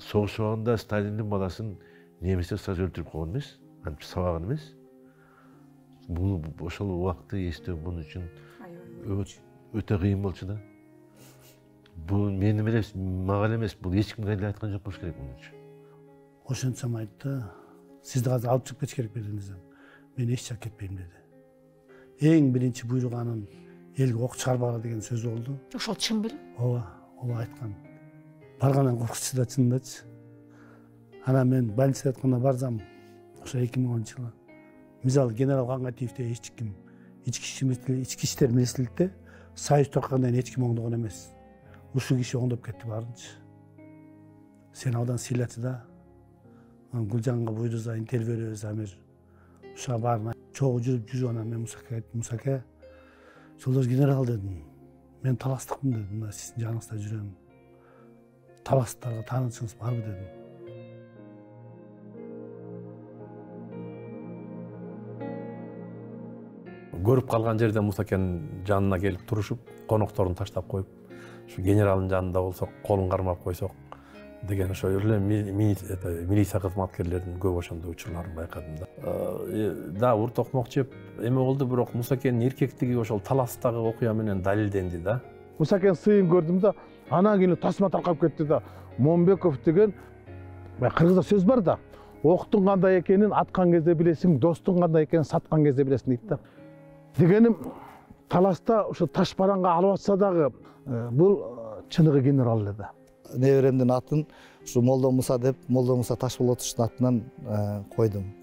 Соғыс уақытында Сталиндин баласын немістер саз өлтіріп қойған емес, сабаған емес. Бұл ошол уақытты есту бұн үшін өте қиын болчу да. Бұл менің емес, маған емес, бұл ешкімге де айтқан жоқ болуш керек бұның үшін. Ошентсем айтты, сізді қазір алып шығып кетіш керек бердіңізден. Мен еш жақ кетпеймін деді. Ең бірінші бұйрығанын елге оқ шығарбағыр деген сөз болды. Ошол чын беле? Ооба айтқан. Барғаннан қорқытшы да чындачы. Ана мен больницада жатқанда барсам, ошо 2010 жылы. Мисалы генерал Каңгатиевте ешкім ички иштер министрликте союз тарткандан ешкім оңдогон эмес. Ушу киши оңдоп кетти барынчы. Сен аудан сыйлачы да. Гүлжанга буйруза интервью беребиз амир. Ушуга баарына чогуу жүрүп анан мен Мусаке жолдош генерал дедим. Мен таластыкмын дедим. Мына сиздин жаныңызда жүрөм. Таластыктарга таанычыңыз барбы дедим. Көрүп калган жерде Мусакенин жанына келип турушуп, конокторун таштап коюп, ушу генералдын жанында болсок, колун кармап койсок деген ошо эле милиция кызматкерлеринин көп ошондой учурларын байкадым да. Да, ур токмок жеп эме болду, бирок Мусакенин эркектиги ошол таластагы окуя менен далилденди да. Мусакен сыйын көрдүм да, анан кийин тасма таркап кетти да. Момбеков деген кыргызда сөз бар да. Октун кандай экенин аткан кезде билесиң, достун кандай экенин саткан кезде билесиң дейт да. Дегеним таласта ошо таш бараңга алып атса дагы бул чыныгы генерал эле да. Неберемдин атын ушу Молдо Муса деп, Молдо Муса Ташболотовичтин атынан койдум.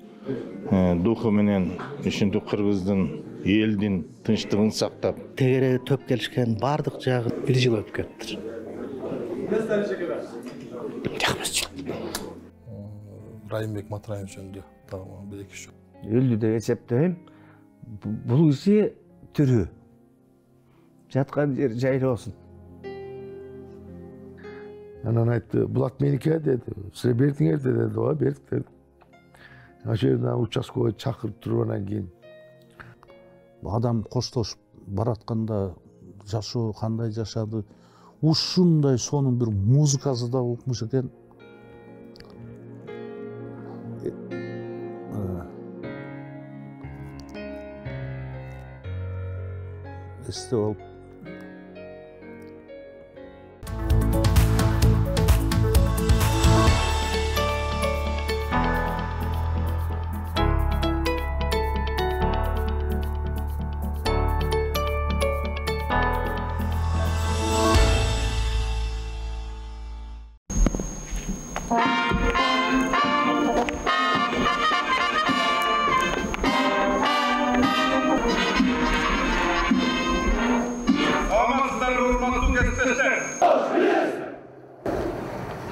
Духу менен ушинтип кыргыздын элдин тынчтыгын сактап, Тегереге төп келишкен бардык жагы 1 жыл өтүп кетти. Райымбек Матраевич жөнүндө дагы бир-эки жол. Өлдү деп эсептейм. Бул киши түрү. Жаткан жер жайлоосун. Анан айтты, булат меники dedi. Силер бердиңер dedi. Ооба, бердик dedim. Ошол жерден участковый чакырып туруп анан кийин адам коштошуп баратканда жашоо кандай жашады, ушундай сонун бир музыкасы да укмуш экен. Эсте болуп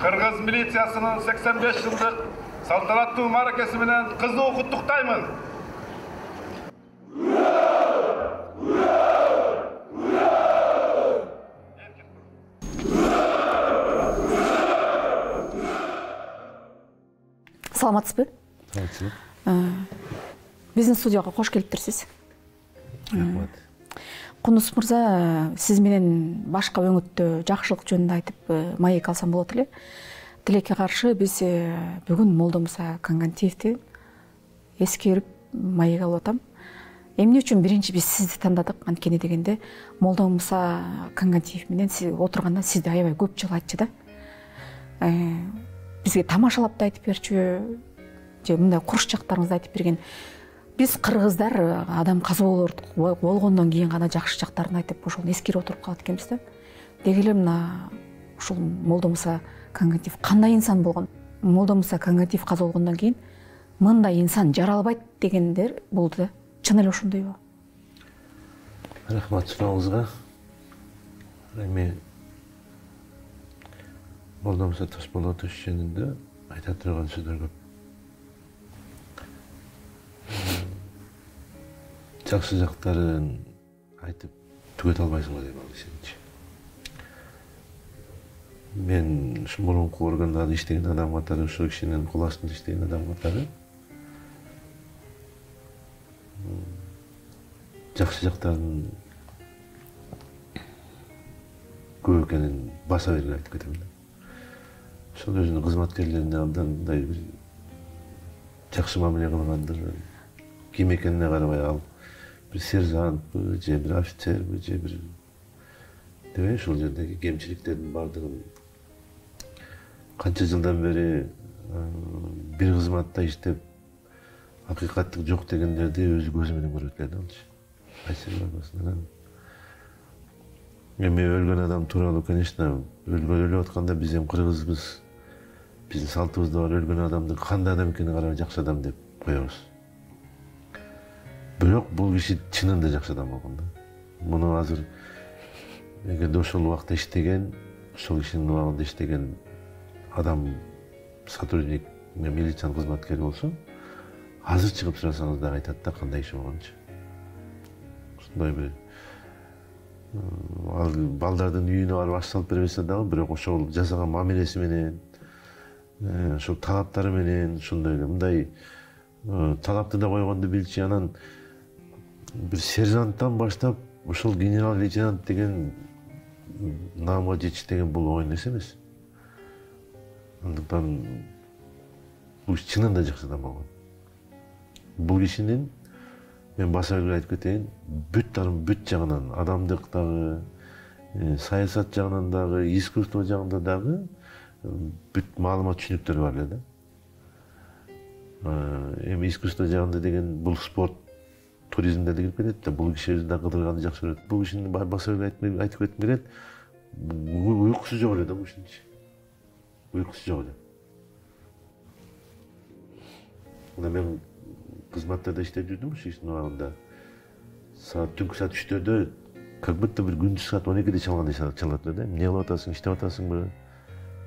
Kırgız militsiyasının 85 yıllık saltanatlı marakesi menен kızуу kutuktaymın. Саламатсызбы? Саламатсызбы. Биздин студияга кош келиптирсиз. Кунус мырза, сиз менен башка өңүттө жакшылык жөнүндө айтып маек алсам болот эле. Тилекке каршы биз бүгүн Молдо Муса Каңгатиевди эскерип маек алып атам. Эмне үчүн биринчи биз сизди тандадык? Анткени дегенде Молдо Муса Каңгатиев менен сиз отурганда сизди аябай көп жыл айтчу да. Бизге тамашалап да айтып берчү, же мындай курч жактарыңызды айтып берген. Biz Kırgızlar adam казуу болгондон кийин гана жакшы жактарын айтып ошол эскерип отуруп калат экенбиз да. Деги эле мына ушул Молдо Муса Каңгатиев кандай инсан болгон? Молдо Муса Каңгатиев каза болгондон кийин мындай инсан жаралбайт дегендер болду да. Чын эле ошондойбу? Рахмат сурооңузга. Эми Молдо Муса Ташболотович жөнүндө айта турган сөздөр көп. Жакшы жактарын айтып түгөтө албайсың деп алышынчы. Мен ушу мурунку органдарда иштеген адам катары, ошол кишинин кол астында иштеген адам катары жакшы жактарын көп экенин баса берип айтып кетем да. ошол өзүнүн кызматкерлерине абдан бир жакшы мамиле кылгандыр. Ким экенине карабай ал бир сержантпы же бир офицерби же бир дебей ушул жердеги кемчиликтердин баардыгын канча жылдан бери бир кызматта иштеп акыйкаттык жок дегендерди өзү көзү менен көрүп келди алчы. Кайсы барбасынан. Эми өлгөн адам тууралуу, конечно, өлүп атканда биз эми кыргызбыз. Биздин салтыбызда бар өлгөн адамдын кандай адам экенине карап жакшы адам деп коебуз. Бирок бул киши чынында жакшы адам болгон да. Муну азыр эгерде ошол убакта иштеген, ошол кишинин убагында иштеген адам сотрудник, милициянын кызматкери болсо, азыр чыгып сурасаңыз дагы айтат да кандай иш болгончу. Ушундай бир ал балдардын үйүнө барып аш салып бербесе дагы, бирок ошол жасаган мамилеси менен, ошол талаптары менен ушундай эле мындай талапты да койгонду билчү. Анан бир сержанттан баштап ошол генерал-лейтенант деген наамга жетиш деген бул оңой нерсе эмес. Андыктан бул чынында жакшы адам болгон. Бул кишинин мен баса эле айтып кетейин, бүт жагынан, адамдык дагы, саясат жагынан дагы, искусство жагында дагы бүт маалымат түшүнүктөрү бар эле да. Эми искусство жагында деген бул спорт, туризмде кирип кетет да, бул киши өзү да кыдырганды жакшы көрөт. Бул кишинин баса эле айтып кетким келет, уйкусу жок эле да бул кишинин. Уйкусу жок эле. Мына мен кызматтарда иштеп жүрдүм ушу иштин убагында. Түнкү саат 3-төрдө как будто бир күндүз саат 12-де чалгандай чалат эле да. Эмне кылып атасың, иштеп атасыңбы?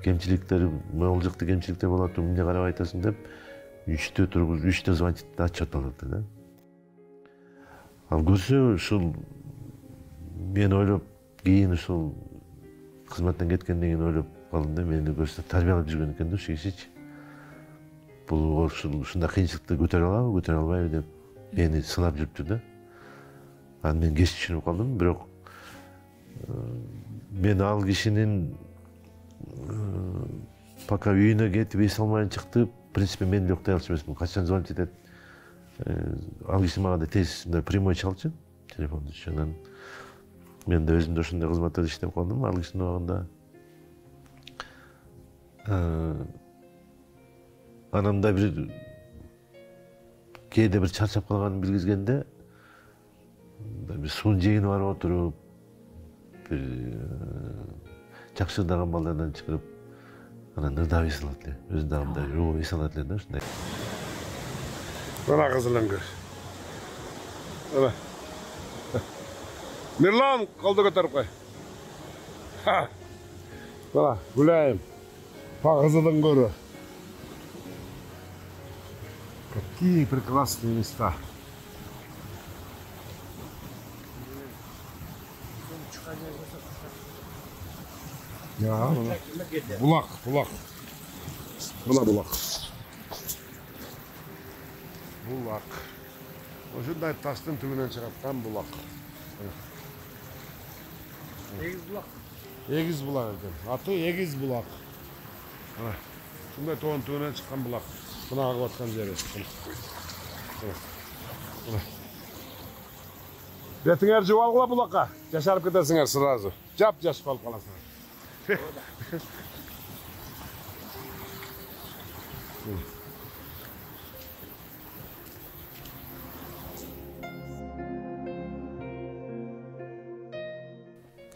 Кемчиликтер, могул жакта кемчиликтер болот, эмне карап айтасың деп 3-тө тургуз, 3-тө звонить отчет алат да. Ал көрсө ушул мен ойлоп, кийин ушул кызматтан кеткенден кийин ойлоп калдым да, мени көрсө тарбиялап жүргөн экен да ушу кишичи. Бул ушундай кыйынчылыкты көтөрө алабы, көтөрө албайбы деп мени сынап жүрүптүр да. Анан мен кеч түшүнүп калдым, бирок мен ал кишинин пока үйүнө кетип эс алмай чыкты, в принципе мен уктай алчу эмесмин. Качан звонить этет, ал киши мага да тез прямой чалчу телефонду. Анан мен да өзүм да ушундай кызматтарда иштеп калдым ал кишинин убагында. Анан да бир кээде бир чарчап калганын билгизгенде бир суун жегинип барып отуруп, бир жакшырдаган балдардан чыгып, анан ырдап эс алат эле. Өзү дагы мындай роо эс алат эле да ушундай. Мына кызылым көр. Мына. Мирлан, колду көтөрүп кой. Мына, Гүлайым. Па кызылым көрү. Какие прекрасные места. Ya, bulak. Buna bulak. Bulak. Ошундай тастын түбүнөн чыгаткан булак. Эгиз булак. Эгиз булак экен. Аты Эгиз булак. Мына, ушундай тоонун түбүнөн чыккан булак. Мына агып аткан жери. Бетиңер жуп алгыла булакка. Жашарып кетесиңер сразу. Жап-жаш болуп каласыңар.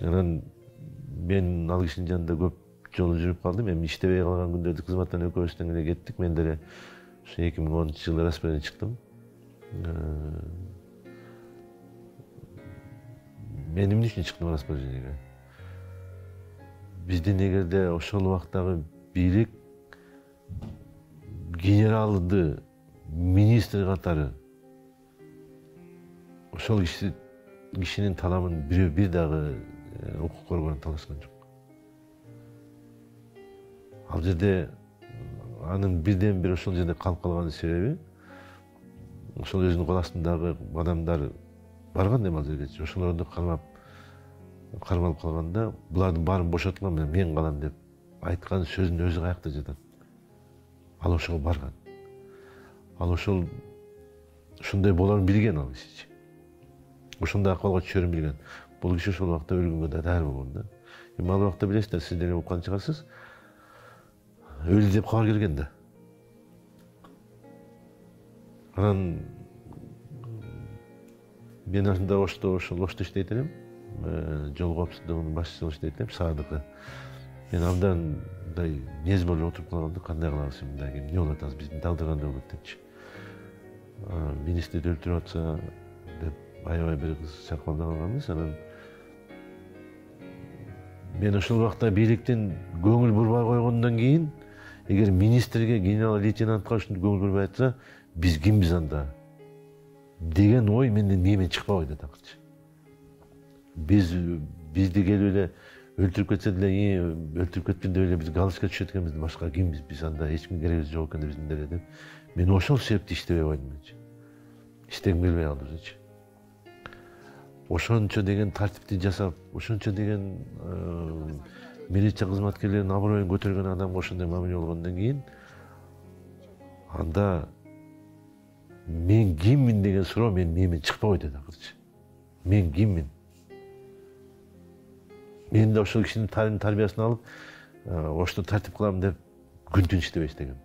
Анан мен ал кишинин жанында көп жолу жүрүп калдым. Эми иштебей калган күндөрдө кызматтан экөөбүздөн эле кеттик. Мен деле ушу 2010-жылы распределение чыктым. Мен эмне үчүн чыктым распределениеге? Биздин эгерде ошол убактагы бийлик генералды министр катары ошол кишинин талабын бир дагы укук коргоонун талашкан жок. Ал жерде анын бирден бир ошол жерде калып калганын себеби ошол өзүнүн кол астындагы адамдар барган эми ал жерге. Ошолорду кармалып калганда булардын баарын бошотуп мен калам деп айткан сөзүнүн өзү каякта жатат. Ал ошого барган. Ал ошол ушундай болоорун билген ал киши. Ошондой акыбалга түшөрүн билген. Бул киши ошол убакта өлгөнгө да даяр болгон да. Эми ал убакта билесиздер, сиздер уккан чыгарсыз. Өлдү деп кабар келген да. Анан мен ошондо ошол Ошто иштейт элем. Жол коопсуздугунун башчысы болуп иштейт элем, Саадыкы. Мен абдан мындай мез болуп отуруп калганда, кандай кылабыз мындай, эмне болуп атабыз, бизди дагдыргандай болот депчи. Министрди өлтүрүп атса деп аябай бир кыз чакалдап калганбыз. Анан мен ошол убакта бийликтин көңүл бурбай койгондон кийин, эгер министрге, генерал-лейтенантка ушинтип көңүл бурбай атса, биз кимбиз анда деген ой менен чыкпай койду такырчы. Бизди келип эле өлтүрүп кетсе деле, өлтүрүп кеткен деп эле биз галочка түшөт экенбиз, башка кимбиз биз анда, эч кимге керегибиз жок экен биздин деле деп. Мен ошол себептен иштебей койдум. Иштегим келбей калды. Ошончо деген тартипти жасап, ошончо деген милиция кызматкерлеринин аброюн көтөргөн адамга ошондой мамиле болгондон кийин, анда мен киммин деген суроо менен чыкпай койду такырчы. Мен киммин? Мен да ошол кишинин тарбиясын алып, ошто тартип кылам деп күн-түн иштебей иштегем.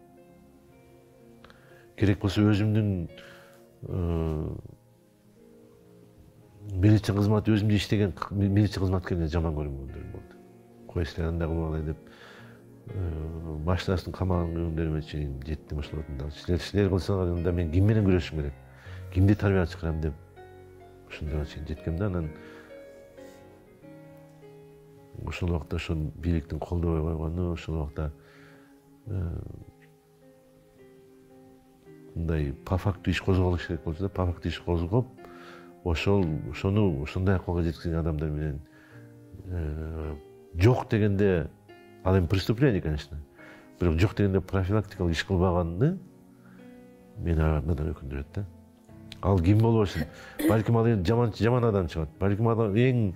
Керек болсо өзүмдүн милиция кызматы, өзүмдү иштеген милиция кызматкерлерин жаман көргөндөрүм болду. Кой силер андай кылып алай деп баштасын камаган күндөрүмө чейин жеттим ошолордун. Силер кылсаңар анда мен ким менен күрөшүшүм керек? Кимди тарбияга чакырам деп ошондойго чейин жеткем да. Анан ошол убакта ошол бийликтин колдобой койгону, ошол убакта мындай по факту иш козголуш керек болчу да, по факту иш козгоп, ошондой акыбалга жеткизген адамдар менен жок дегенде, ал эми преступление, конечно, бирок жок дегенде профилактикалык иш кылбаганды мени абдан өкүндүрөт да. Ал ким болбосун? Балким ал жаман адам чыгат. Балким ал эң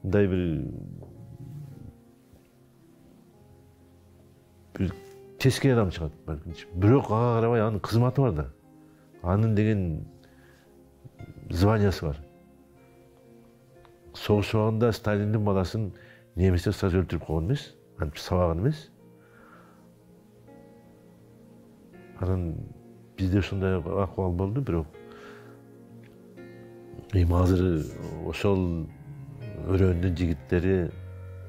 мындай бир тескери адам чыгат балким. Бирок ага карабай анын кызматы бар да. Анын деген званиясы бар. Согуш убагында Сталиндин баласын немистер сразу өлтүрүп койгон эмес, антип сабаган эмес. Анан бизде ошондой акыбал болду, бирок эми азыр ошол өрөөндүн жигиттери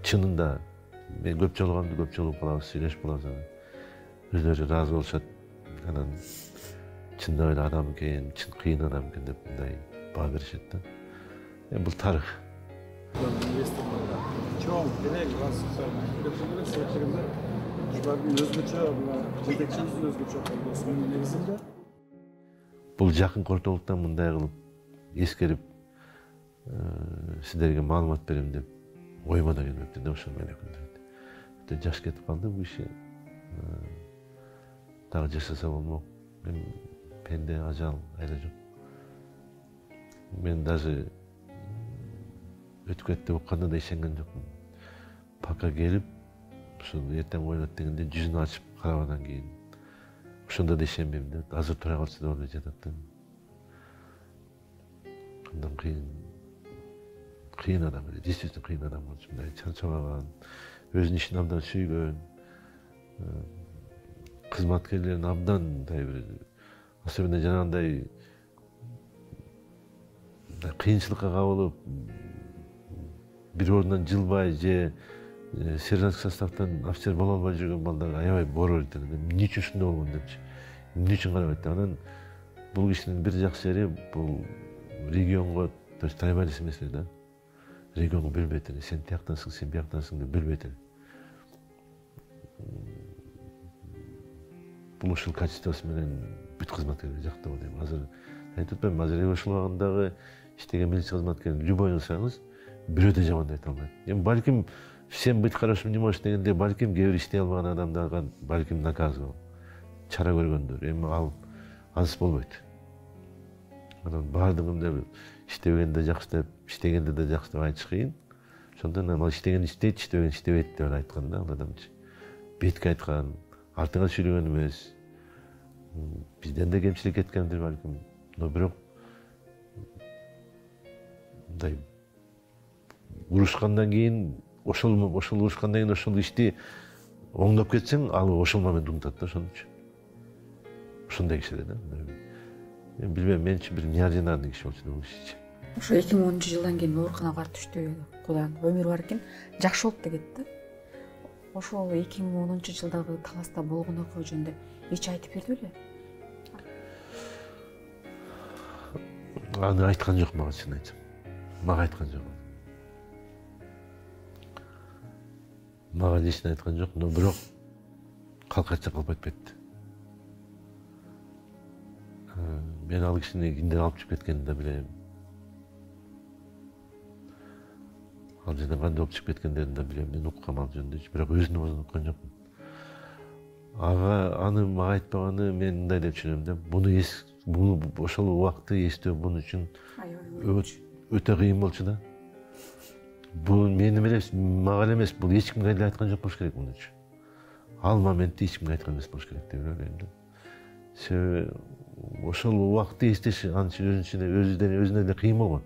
чынында мен көп жолугуп калабыз, сүйлөшүп калабыз. Өздөрү ыраазы болушат. Анан чындап эле адам экен, чын кыйын адам экен деп мындай баа беришет да. Эми бул тарых. Чоң керек өзгөчө жетекчибиздин өзгөчө колдосунун негизинде бул жакын ортолуктан мындай кылып эскерип сиздерге маалымат берем деп оюма да келбепти да. Ошол мени өкүндүрөт. Өтө жаш кетип калды бул киши. Дагы жашаса болмок. Мен пенде, ажал айла жок. Мен даже өтүп кетти деп укканда да ишенген жокмун. Пока келип ушул эртең ойлойт дегенде жүзүн ачып карабадан кийин ошондо да ишенбейм да. Азыр тура калса да болбой жатат да. Андан кыйын адам, действительно кыйын адам болчу. Мындай чарчабаган, өзүнүн ишин абдан сүйгөн, кызматкерлерин абдан мындай бир, особенно жанагындай кыйынчылыкка кабылып, бир орундан жылбай же сержанттык составтан офицер боло албай жүргөн балдар аябай бооролойт экен. Эмне үчүн ушундай болгон депчи. Эмне үчүн карабайт. Анан бул кишинин бир жакшы жери бул регионго, то есть трайбалист эмес да. Регионго бөлбөйт эле. Сен тияктансың, сен бияктансың деп бөлбөйт эле. Бул ушул качествосы менен бүт кызматкерлерди жактап атайм. Азыр айтып атпаймынбы, азыр ошол убагындагы иштеген милиция кызматкерин любойун саңыз бирөө да жаман айта албайт. Эми балким сен быть хорошим не можешь дегенде, балким кээ бир иштей албаган адамдарга балким наказывал, чара көргөндөр. Эми ал ансыз болбойт. Анан баардыгын деп иштебегенде жакшы деп, иштегенде да жакшы деп айтыш кыйын. Ошондон ал иштеген иштейт, иштебеген иштебейт деп айткан да ал адамчы. бетке айткан, артыңа сүйлөгөн эмес. Бизден де кемчилик кеткендир балким. Но бирок мындай урушкандан кийин ошол урушкандан кийин ошол ишти оңдоп кетсең, ал ошол момент унутат да ошон үчүн. Ошондой киши да. Мен билбейм, менчи бир неординарный киши болчу бул кишичи. Ошо 2010 жылдан кийин ооруканага барып түштү. Кудан өмүрү бар экен, жакшы болуп кетти да. Ошол 2010 жылдагы таласта болгон окуя жөнүндө эч айтып берди беле? Аны айткан жок мага, чын айтсам. Мага айткан жок. Мага лично айткан жок, но бирок калк айтса калп айтпайт. Мен ал кишини кимден алып чыгып кеткенин да билем. Ал жерден кандай болуп чыгып кеткендерин да билем. Мен уккам ал жөнүндө, бирок өзүнүн өзүн уккан жокмун. Аны мага айтпаганы мен мындай деп түшүнөм да. Буну ошол убакытты эстөө бун үчүн өтө кыйын болчу да. Бул менин эмес, мага эмес, бул эч кимге эле айткан жок болуш керек муну үчүн. Ал моментте эч кимге айткан эмес болуш керек деп ойлойм да. Себеби ошол убакытты эстеш өзүнө эле кыйын болгон.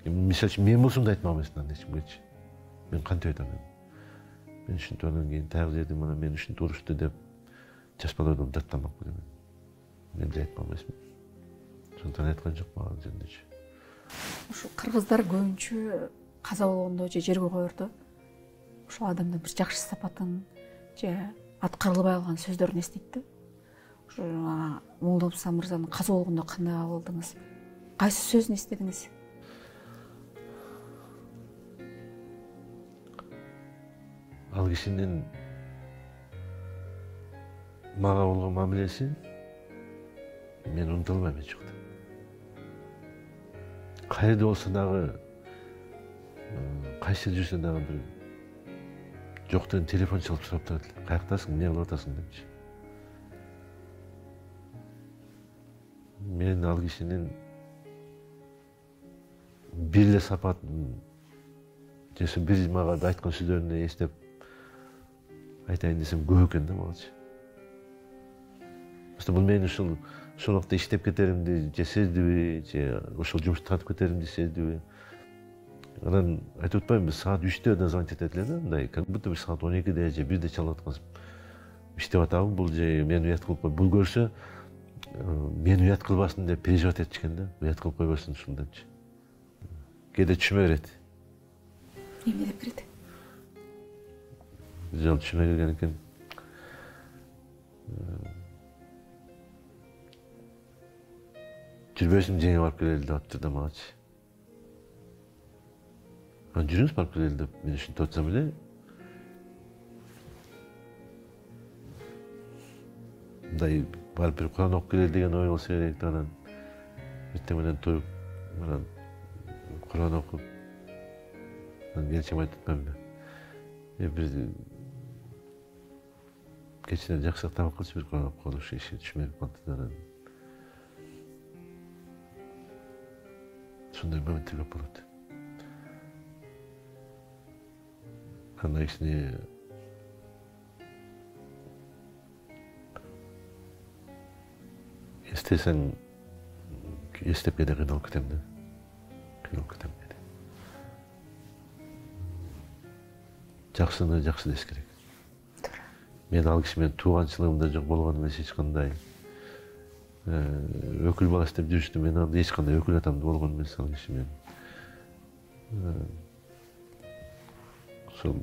Мисалы үчүн мен болсом да айтмак эмесмин аны эч кимгечи. Мен кантип айтам? Мен ушинтип анан кийин тагы жерде мына мен ушинтип урушту деп жазбалоодон даттанмак белем. Мен де айтмак эмесмин. Ошондон айткан жок мага жөнүндө. Ошо кыргыздар көбүнчө каза болгондо же жерге коердо. Ошол адамдын бир жакшы сапатын же аткарылбай калган сөздөрүн эстейт да. Ошо Молдо Муса мырзанын каза болгондо кандай кабылдыңыз? Кайсы сөзүн эстедиңиз? Ал кишинин мага болгон мамилеси мен уnuта албайм эч жакта. Кайерде болсо дагы, кайсы жерде жүрсө дагы бир жоктон телефон чалып сурап турат эле. Каяктасың, эмне кылып атасың депчи. Мен ал кишинин бир эле сапатын же бир мага айткан сөздөрүн эстеп айтайын десем көп экен да магачы. Бул мен ушул убакта иштеп кетеримди же сездиби, же ошол жумушту тартып кетеримди сездиби. Анан айтып атпаймынбы, саат 3-тө звонить этет эле да, мындай, как будто бир саат 12-де же 1-де чалып аткансып иштеп атабы, бул же мени уят кылып бул көрсө мени уят кылбасын деп переживать этишкен да, уят кылып койбосун ушул депчи. Кээде түшүмө берет. Эмне деп кирет? Жол түшүмө келген экен. Жүрбөсүң жеңе барып келели деп атты да магачы. Жүрүңүз барып келели деп мен ушинтип атсам эле мындай барып бир Куран окуп келели деген ой болсо керек да, анан эртең менен туруп анан Куран окуп анан келчем айтып атпаймынбы. Бир кечинен жакшыраак тамак кылчы, бир Куран окуп коелу, ушу иши түшүмө кирип калды да. Ушундай моменттер көп болот. Андай кишини эстесең, эстеп кээде кыйналып кетем да. Кыйналып кетем кээде. Жакшыны жакшы деш керек. Мен ал киши менен тууганчылыгымда жок болгон эмес эч кандай. Өкүл бала иштеп жүрүштү, мен анда эч кандай өкүл атамды болгон эмес ал киши менен. Ошол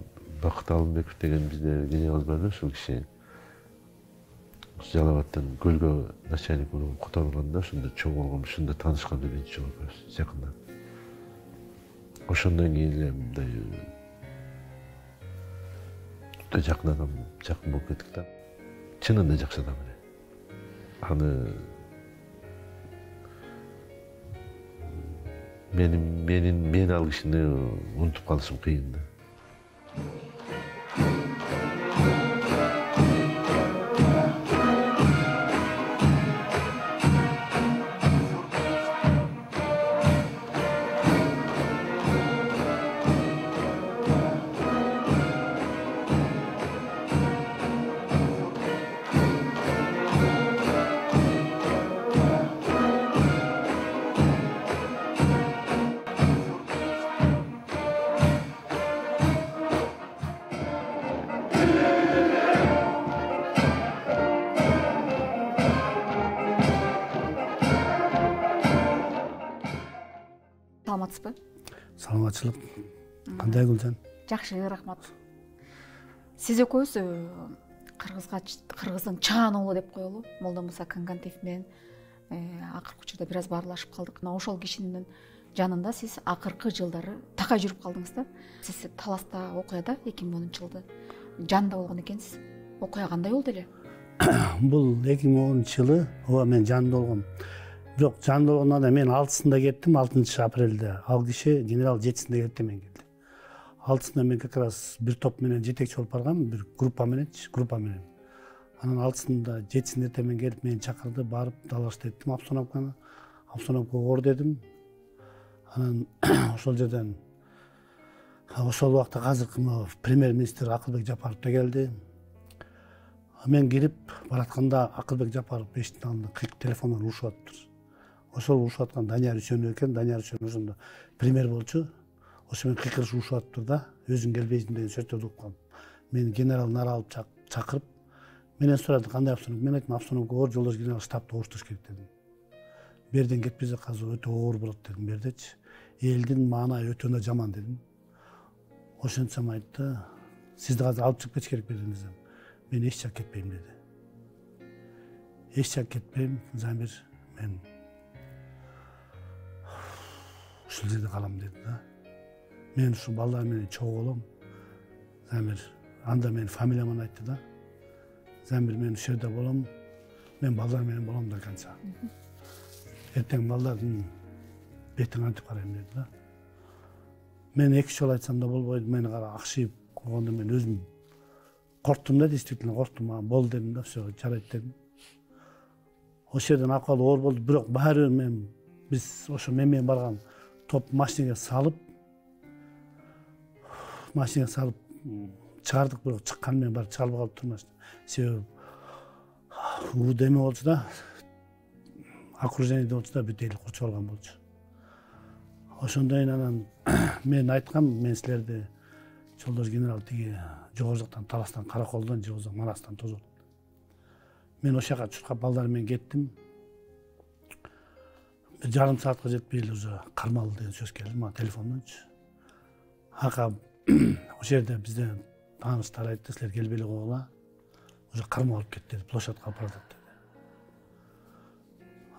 Бакыт Алымбеков деген бизде генерал бар, ошол киши Жалал Абадтан көлгө начальник болуп которулганда ошондо чоң болгон, ошондо таанышкан биринчи жолу жакында. Ошондон кийин эле мындай өтө жакын адам, жакын болуп кеттик да. Чынында жакшы адам эле. Аны мен ал кишини унутуп калышым кыйын да. саламатсызбы? Саламатчылык. Кандай Гүлжан? Жакшы, рахмат. Сиз экөөбүз кыргыздын чаан уулу деп коелу, Молдомуса Кангантиев менен акыркы учурда бир аз баарлашып калдык. Ошол кишинин жанында сиз акыркы жылдары такай жүрүп калдыңыз да. Сиз Таласта окуяда 2010-жылды жанында болгон экенсиз. Окуя кандай болду эле? Бул 2010-жылы ооба мен жанында болгом. Бирок жанында болгондо мен 6-сында кеттим, 6-апрелде. Ал киши генерал 7-синде кетти, мен келдим. 6-сында мен как раз бир топ менен жетекчи болуп баргам, бир группа менен. Анан 6-сында 7-синде мен келип мени чакырды, барып далашты еттим обстановканы. Обстановка оор дедим. Анан ошол жерден ошол убакта азыркы премьер-министр Акылбек Жапаров да келди. Мен кирип баратканда Акылбек Жапаров эшиктин алдында кыйк телефондон урушуп атыптыр. Ошол урушуп аткан Данияр Үчөнов экен. Данияр Үчөнов ошондо премьер болчу. Ошо менен кыйкырыш урушуп атыптыр да. Өзүң келбейсиң деген сөздөрдү угуп. Мени генерал нара алып чакырып, менен сурады кандай обстановка. Мен айттым, обстановка оор, жолдош генерал штабты ооруштуруш керек дедим. Берден кетпесе азыр өтө оор болот дедим, бердечи. Элдин маанайы өтө жаман дедим. Ошентсем айтты, сизди азыр алып чыгып кетиш керек дедиңиз. Мен эч жак кетпейм деди. Эч жак кетпейм, Замир, мен ушул жерде калам деди да. Мен ушу балдар менен чогуу болом. Замир, анда менин фамилиямды айтты да. Замир, мен ушул жерде болом. Мен балдар менен болом до конца. Эртең балдардын бетин антип карайм деди да. Мен 2 жолу айтсам да болбойт, мени кара акшыйып койгондо мен өзүм корктум да, действительно корктум. Бол дедим да, все, жарайт дедим. Ошол жерден акыбал оор болду, бирок баары биз ошо мен менен барган топ машинеге салып чыгардык, бирок чыккан менен баары чыгарылбай калып турмаш. Себеби деме болчу да, окружениеде болчу да, бүт эл курчуп алган болчу. Ошондон анан мен айткам, мен силерди жолдош генерал тиги жогору жактан Таластан, Караколдон же болбосо Манастан тосот. Мен ошол жака чуркап балдар менен кеттим. Бир жарым саатка жетпей эле уже кармалды деген сөз келди мага телефондончу. Ака ошол жерде бизде тааныштар айтты, силер келбей эле койгула. Уже кармалып кетти деди, площадка алып баратат деди.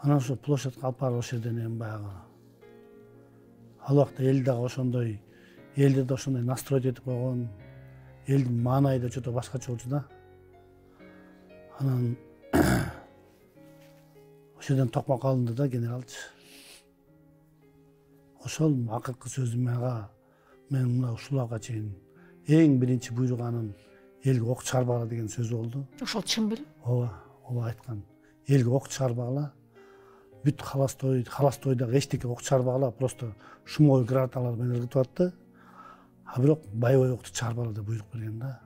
Анан ошо площадка алып барып ошол жерден эми баягы ал убакта эл дагы ошондой, элди да ошондой настроить этип койгон, элдин маанайы да жото башкача болчу да. Анан ошол жерден токмок алынды да генералчы. Ошол акыркы сөзүм ага, мен мына ушул убакка чейин эң биринчи буйруганын элге ок чыгарбагыла деген сөзү болду. Ошол чын беле? Ооба айткан. Элге ок чыгарбагыла. Бүт халастойдагы эчтеке ок чыгарбагыла, просто шумовой гранаталар менен ыргытып атты. А бирок боевой окту чыгарбагыла деп буйрук берген да.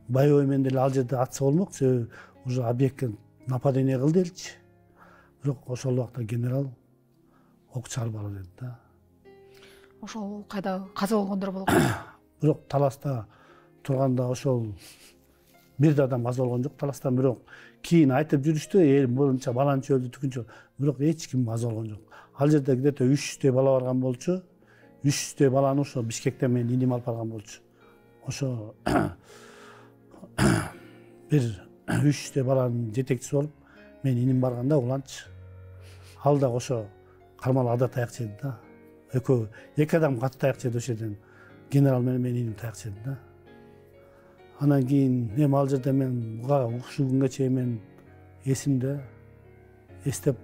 Боевой менен деле ал жерде атса болмок, себеби уже объектке нападение кылды элчи. Бирок ошол убакта генерал ок чыгарбагыла деди да. Ошол кайда каза болгондор болгон? Бирок Таласта турганда ошол бир да адам каза болгон жок Таластан, бирок кийин айтып жүрүштү, эл боюнча баланчы өлдү, түгүнчө, бирок эч ким каза болгон жок. Ал жерде где-то 300 бала барган болчу. 300 баланы ошо Бишкектен менин иним алып барган болчу. Ошо бир 300 баланын жетекчиси болуп менин иним барганда уланчы. Ал да ошо кармал ада таяк жеди да. Экөө эки адам катты таяк жеди ошол жерден. Генерал менен иним таяк жеди да. Анан кийин эми ал жерде мен ушул күнгө чейин мен эсимде, эстеп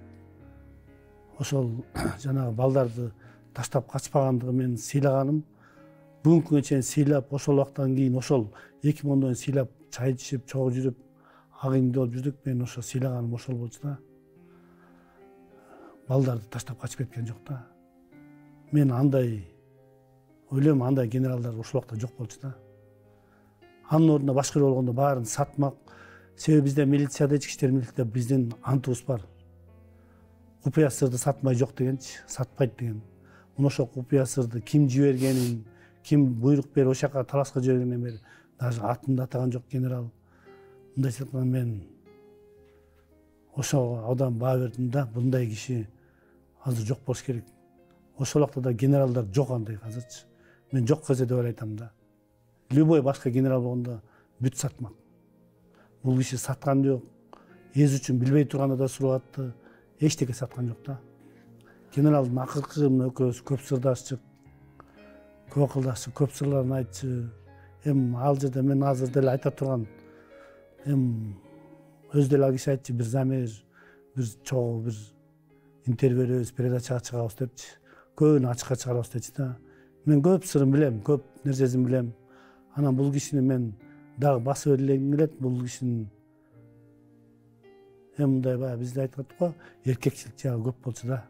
ошол жанагы балдарды таштап качпагандыгы мен сыйлаганым, бүгүнкү күнгө чейин сыйлап, ошол убактан кийин ошол 2010 сыйлап, чай ичип, чогуу жүрүп, агыңды болуп жүрдүк. Мен ошо сыйлаганым ошол болчу да. Балдарды таштап качып кеткен жок да. Мен андай ойлойм, андай генералдар ошол убакта жок болчу да. Анын ордуна башкыр болгондо баарын сатмак. Себеби бизде милицияда, ички иштер милицияда биздин антыбыз бар. Купуя сырды сатмай жок дегенчи, сатпайт деген. Мына ошол купуя сырды ким жибергенин, ким буйрук берип ошол жака Таласка жибергенден бери даже атын да атаган жок генерал. Мындайча айтканда мен ошого адам баа бердим да, мындай киши азыр жок болуш керек. ошол убакта да генералдар жок андай азырчы. Мен жок кезде деп айтам да. Любой башка генерал болгондо бүт сатмак. Бул киши саткан жок. Эз үчүн билбей турганда да сурап атты. Эчтеке саткан жок да. Генералдын акыркы экөөбүз көп сырдашчык, көп акылдашчык, көп сырларын айтчы. Ал жерде мен азыр деле айта турган өз деле киши айтчы, бир замир, бир чогуу, бир интервью беребиз, передачага чыгабыз депчи. Көбүн ачыкка чыгарабыз депчи да. Мен көп сырын билем, көп нерсесин билем. Анан бул кишини мен дагы басып элегим келет, бул кишинин мындай баягы бизде айтып аттык го, эркекчилик жагы көп болчу да.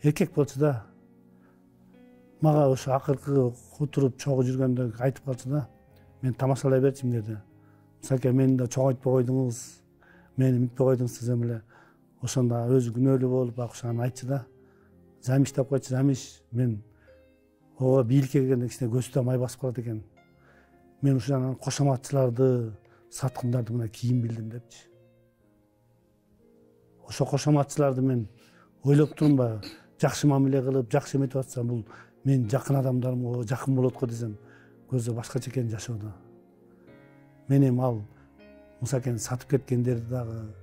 Эркек болчу да. Мага ошо акыркы отуруп чогуу жүргөндө айтып калчу да. Мен тамашалай берчимин деди. Мусаке, мени да чоңойтпой койдуңуз, мени мынтпей койдуңуз десем эле, ошондо өзү күнөөлүү болуп ошону айтчу да. Замиш деп койчу, замиш, мен ого бийликке келгенде кичине көзү да май басып калат экен. Мен ушунан кошоматчыларды, саткындарды мына кийин билдим депчи. Ошо кошоматчыларды мен ойлоп турмба, жакшы мамиле кылып, жакшы эметип атсам, бул мен жакын адамдарымга жакын болот го десем, көзү башкача экен жашоодо. Мен ал Мусакени сатып кеткендерди дагы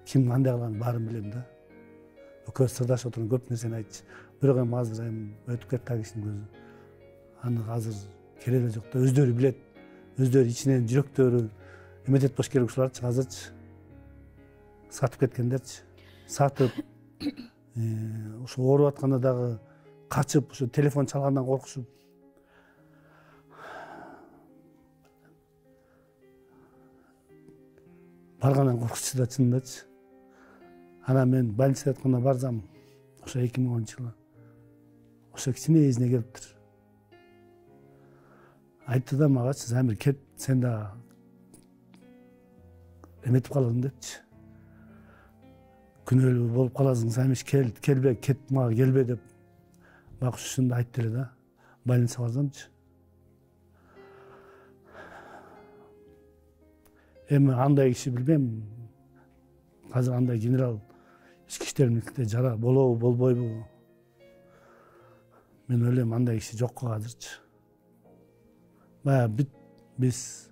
ким кандай кылганын баарын билем да. Экөөбүз сырдашып отуруп көп нерсени айтчы. Бирок азыр өтүп кетти ал кишинин көзү. Аны азыр кереги жок да, өздөрү билет. Өздөрү ичинен жүрөктөрү эметет болуш керек ушуларчы азырчы. Сатып кеткендерчи. Сатып ошо ооруп атканда дагы качып, ошо телефон чалгандан коркушуп. Баргандан коркучу да чынындачы. Анан мен больницага жатканда барсам, ошо 2010-жылы. Ошо кичине эзине келиптир. Айтты да магачы, Замир кет, сен да эметип калдың депчи. Күнөөлүү болуп каласың, Замиш келбе, кет, мага келбе деп. Бак ушунду айтты эле да. Больницага барсамчы. Эми андай киши билбейм. Азыр андай генерал ички иштер министринде жара болобу, болбойбу. Мен ойлойм андай киши жок го азырчы. Баягы биз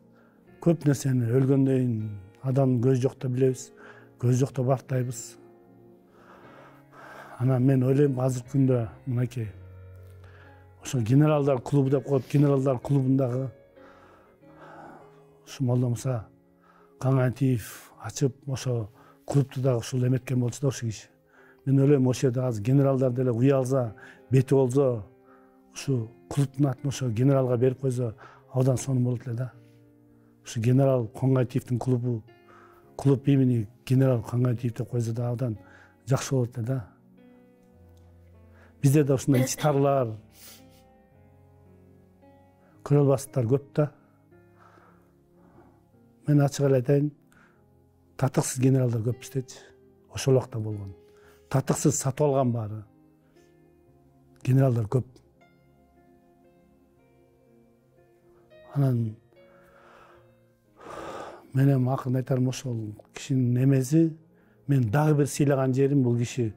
көп нерсени өлгөндөн адамдын көзү жокто билебиз, көзү жокто бактайбыз. Анан мен ойлойм азыркы күндө мынакей ошо генералдар клубу деп коет, генералдар клубундагы ушу Молдо Муса Каңгантиев ачып, ошо клубту дагы ушул эметкен болчу да ошол киши. Мен ойлойм ошол жерде азыр генералдар деле уялса, бети болсо, ушу клубтун атын ошо генералга берип койсо, абдан сонун болот эле да. Ушу генерал Каңгантиевдин клубу, клуб имени генерал Каңгантиев деп койсо да абдан жакшы болот эле да. Бизде да ушундай ич тарлар, көрө албастыктар көп да. Мен ачык эле айтайын, татыксыз генералдар көп биздечи. Ошол убакта болгон. Татыксыз сатып алган баары. Генералдар көп. Анан менен акырын айтарым ошол кишинин эмеси, мен дагы бир сыйлаган жерим бул киши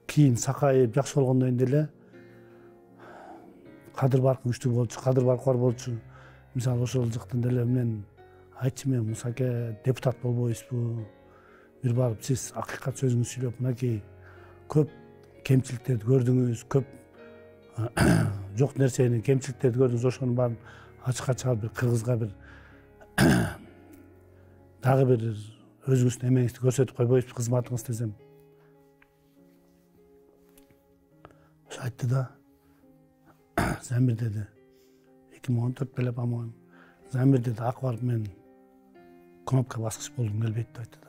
кийин сакайып жакшы болгондон кийин деле кадыр баркы күчтүү болчу, кадыр баркы бар болчу. Мисалы ошол жактан деле мен айтчы, мен Мусаке депутат болбойбузбу? Бир барып сиз акыйкат сөзүңүздү сүйлөп, мынакей көп кемчиликтерди көрдүңүз, көп жок нерсени, кемчиликтерди көрдүңүз, ошонун баарын ачыкка чыгарып бир кыргызга бир дагы бир өзүңүздүн эмеңизди көрсөтүп койбойсузбу, кызматыңыз десем. Ошо айтты да, Замир деди, 2014 беле по-моему, Замир деди, ак барып мен кнопка баскыч болгум келбейт деп айтты да.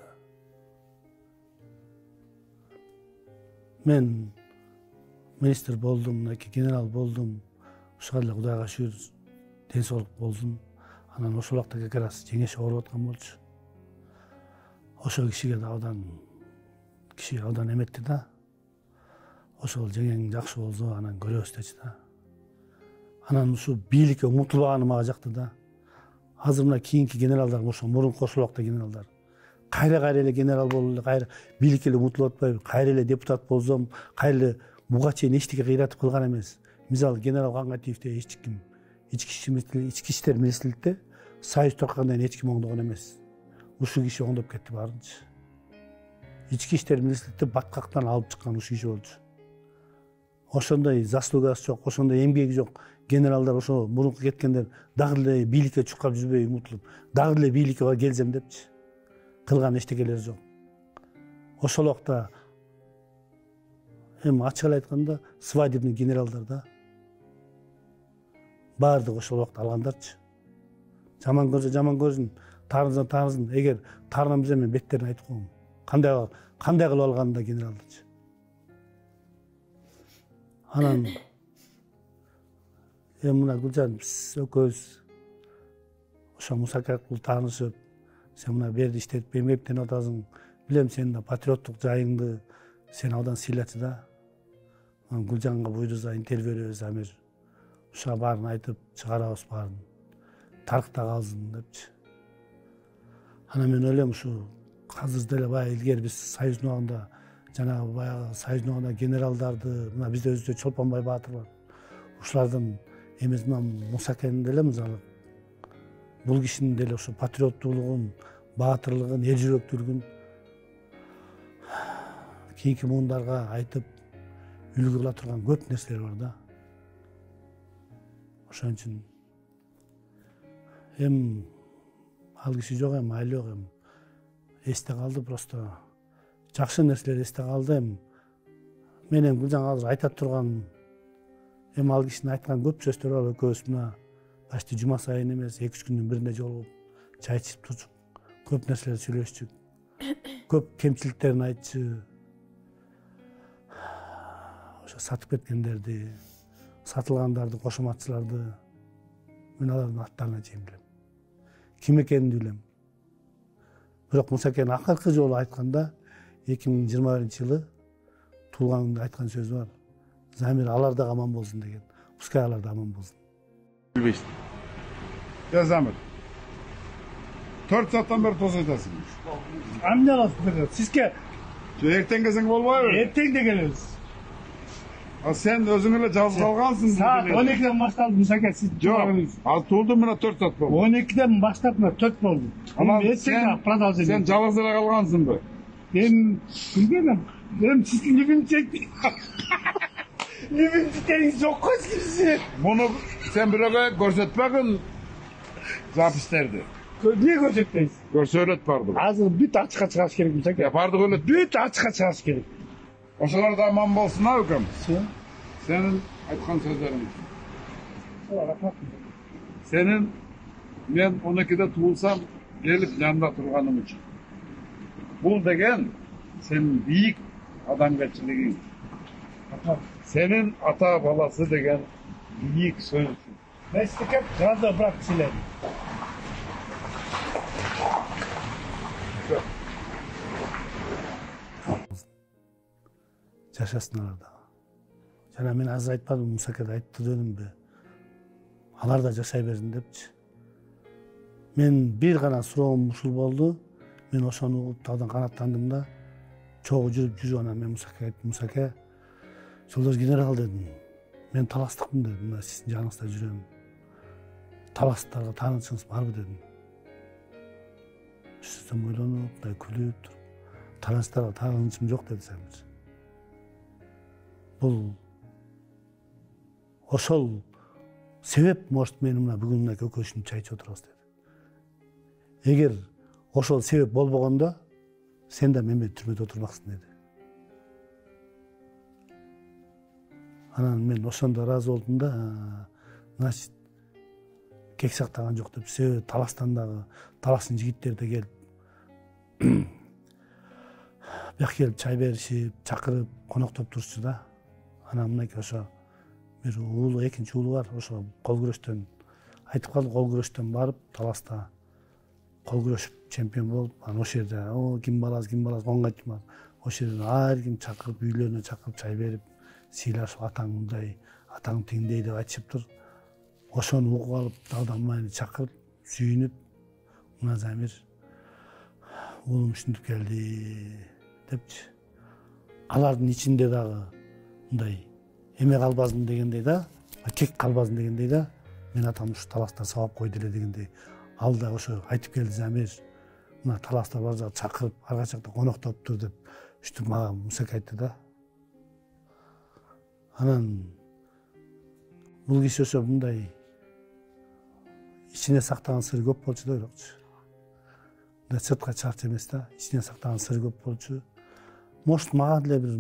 Мен министр болдум, генерал болдум, ушуга эле Кудайга шүгүр ден соолук болдум. Анан ошол убакта как раз жеңеше ооруп аткан болчу. Ошол кишиге да абдан эметти да. Ошол жеңең жакшы болсо анан көрөбүз дечи да. Анан ушу бийликке умутулбаганы мага жакты да. Азыр мына кийинки генералдар, ошо мурунку ошол убакта генералдар кайра эле генерал болуп эле кайра бийликке эле умутулуп атпайбы, кайра эле депутат болсом, кайра эле буга чейин эчтеке кыйратып кылган эмес. Мисалы генерал Кангатиевди эч ким ички иштер министрликте союз таркаганда эч ким оңдогон эмес. Ушул киши оңдоп кетти баарынчы. Ички иштер министрликте баткактан алып чыккан ушул киши болчу. Ошондой заслугасы жок, ошондой эмгеги жок генералдар ошо мурунку кеткендер дагы эле бийликке чуккап жүрбөй умутулуп, дагы эле бийликке келсем депчи. Кылган эчтекелери жок. Ошол убакта эми ачык эле айтканда свадебный генералдар да баардыгы ошол убакта алгандарчы. Жаман көрсө жаман көрсүн, таарынса таарынсын. Эгер таарынан билсем мен беттерин айтып коем. Кандай кылып алганын да генералдычы. Анан эми мына Гүлжан биз экөөбүз ошо Мусаке аркылуу таанышып, сен мына берди иштетип эмгектенип атасың. Билем сенин да патриоттук жайыңды сен абдан сыйлачы да. Гүлжанга буйруза интервью беребиз амир. Ушуга баарын айтып чыгарабыз баарын. Тарыхта калсын депчи. Анан мен ойлойм ушу азыр деле баягы илгери биз союздун убагында жанагы баягы союздун убагында генералдарды, мына бизде өзүчө Чолпонбай Баатыр бар. Ушулардын эмес мына Мусакенин деле мисалы бул кишинин деле ошо патриоттуулугун, баатырлыгын, эл жүрөктүүлүгүн кийинки муундарга айтып үлгү кыла турган көп нерселер бар да. Ошон үчүн эми ал киши жок, эми айыл жок, эми эсте калды, просто жакшы нерселер эсте калды. Эми менен Гүлжан азыр айта турган эми ал кишинин айткан көп сөздөр бар. Экөөбүз мына почти жума сайын эмес, 2-3 күндүн биринде жолугуп чай ичип турчук, көп нерселер сүйлөштүк. Көп кемчиликтерин айтчу. Ошо сатып кеткендерди, сатылгандарды, кошоматчыларды мен алардын аттарына чейин билем. Ким экенин билем. Бирок Мусакен акыркы жолу айтканда 2021-жылы туулганында айткан сөзү бар. Замир алар да аман болсун деген. Пускай алар да аман болсун. Билбейсиң. Я Замир. 4 сааттан бери тосуп атасың. Эмне аласыздар? Сизге Эртең келсең болбойбу? эртең да келебиз. А сен өзүң эле жалгыз калгансың. Саат 12-ден башталды Мусаке, сиз Жок. Ал туулдум мына 4 саат болду. 12-ден баштап мына 4 болду. Сен жалгыз эле калгансыңбы? Мен билбейм. Мен сиздин либинчектериңиз жок го сиз. Муну сен бирөөгө көрсөтпөгүн запистерди. Эмне көрсөтпөйсүз? Көрсөтөт барды. Азыр бүт ачыкка чыгаш керек Мусаке. Бардык эле Бүт ачыкка чыгаш керек. Ошолор да аман болсун а өкөм. Сенин айткан сөздөрүң. Сенин мен 12-де туулсам келип жанында турганым үчүн. Бул деген сенин бийик адамгерчилигиң. Senin ata balası degen büyük sözdür. Meslek hep razı bırakçılar. Жашасынlar da. Жана мен азыр айтпадым, Мусакеде айтты дедимби. Алар да жашай берсин депчи. Мен бир гана суроом ушул болду. Мен ошону угуп тагдан канаттандым да чогуу жүрүп анан мен Мусакеге айттым, Мусаке, Жолдош генерал дедим. Мен таластыкмын дедим. Мына сиздин жаныңызда жүрөм. Таластарга таанычыңыз барбы дедим. Сөздөм ойлонуп, мындай күлүп туруп, таластарга таанычым жок деди Замир. Бул ошол себеп может мени мына бүгүн мына көкөшүн чай ичип отурабыз деди. Эгер ошол себеп болбогондо сен да мен менен түрмөдө отурмаксың деди. Анан мен ошондо ыраазы болдум да, значит, кек сактаган жок деп, себеби Таластан дагы, Таластын жигиттери да келип, бияка келип чай беришип, чакырып, коноктоп турчу да. Анан мынакей ошо бир уулу, экинчи уулу бар, ошо кол күрөштөн айтып калды, кол күрөштөн барып, Таласта кол күрөшүп чемпион болуп, анан ошол жерде ким баласы, онго айтчумар. Ошол жерде ар ким чакырып, үйлөрүнө чакырып чай берип, сыйлашып, атаң мындай, атаң тиңдей деп айтышыптыр. Ошону угуп алып, дагы мени чакырып, сүйүнүп, мына Замир уулум ушинтип келди депчи. Алардын ичинде дагы мындай эме калбасын дегендей да, кек калбасын дегендей да, мен атам ушу таласта сабап койду эле дегендей. Ал да ошо айтып келди, Замир, мына таласта бар жагы чакырып, арга жакта коноктоптур деп ушинтип мага Мусаке айтты да. Анан бул киши ошо мындай ичине сактаган сыры көп болчу да, бирокчу. Мындай сыртка чарчы эмес да, ичине сактаган сыры көп болчу. Может, мага деле бир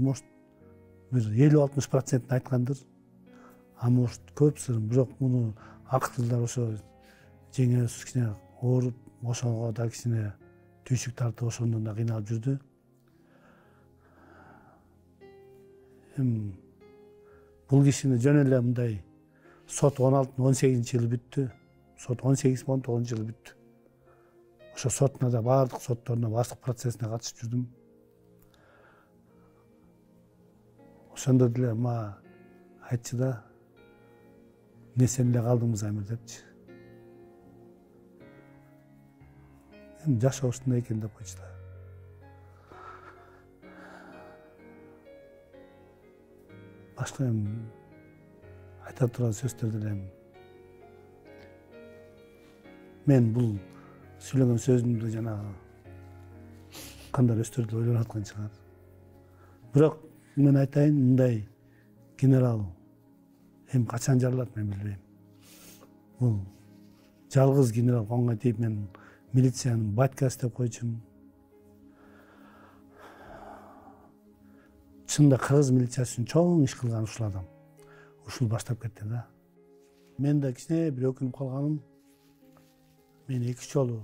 50-60% айткандыр. А может, көп сырым, бирок муну акы тилдар ошо жеңебиз кичине ооруп, ошого да кичине түйшүк тартып, ошондон да кыйналып жүрдү. Бул кишини жөн эле мындай сот 16-18-жылы бүттү. Сот 18-19-жылы бүттү. Ошо сотуна да баардык сотторуна, баардык процессине катышып жүрдүм. Ошондо деле мага айтчу да, эмне сен эле калдыңбы Замир депчи. Жашоо ушундай экен деп койчу да. Башка айта турган сөздөр деле мен бул сүйлөгөн сөзүмдү жанагы кандай өстөрдү ойлонуп аткан чыгар. Бирок мен айтайын, мындай генерал качан жарылат мен билбейм. Бул жалгыз генерал конго тийип мен милициянын батькасы деп койчумун. Чынында кыргыз милициясы үчүн чоң иш кылган ушул адам. Ушул баштап кетти да. Мен да кичине бир өкүнүп калганым, мен эки жолу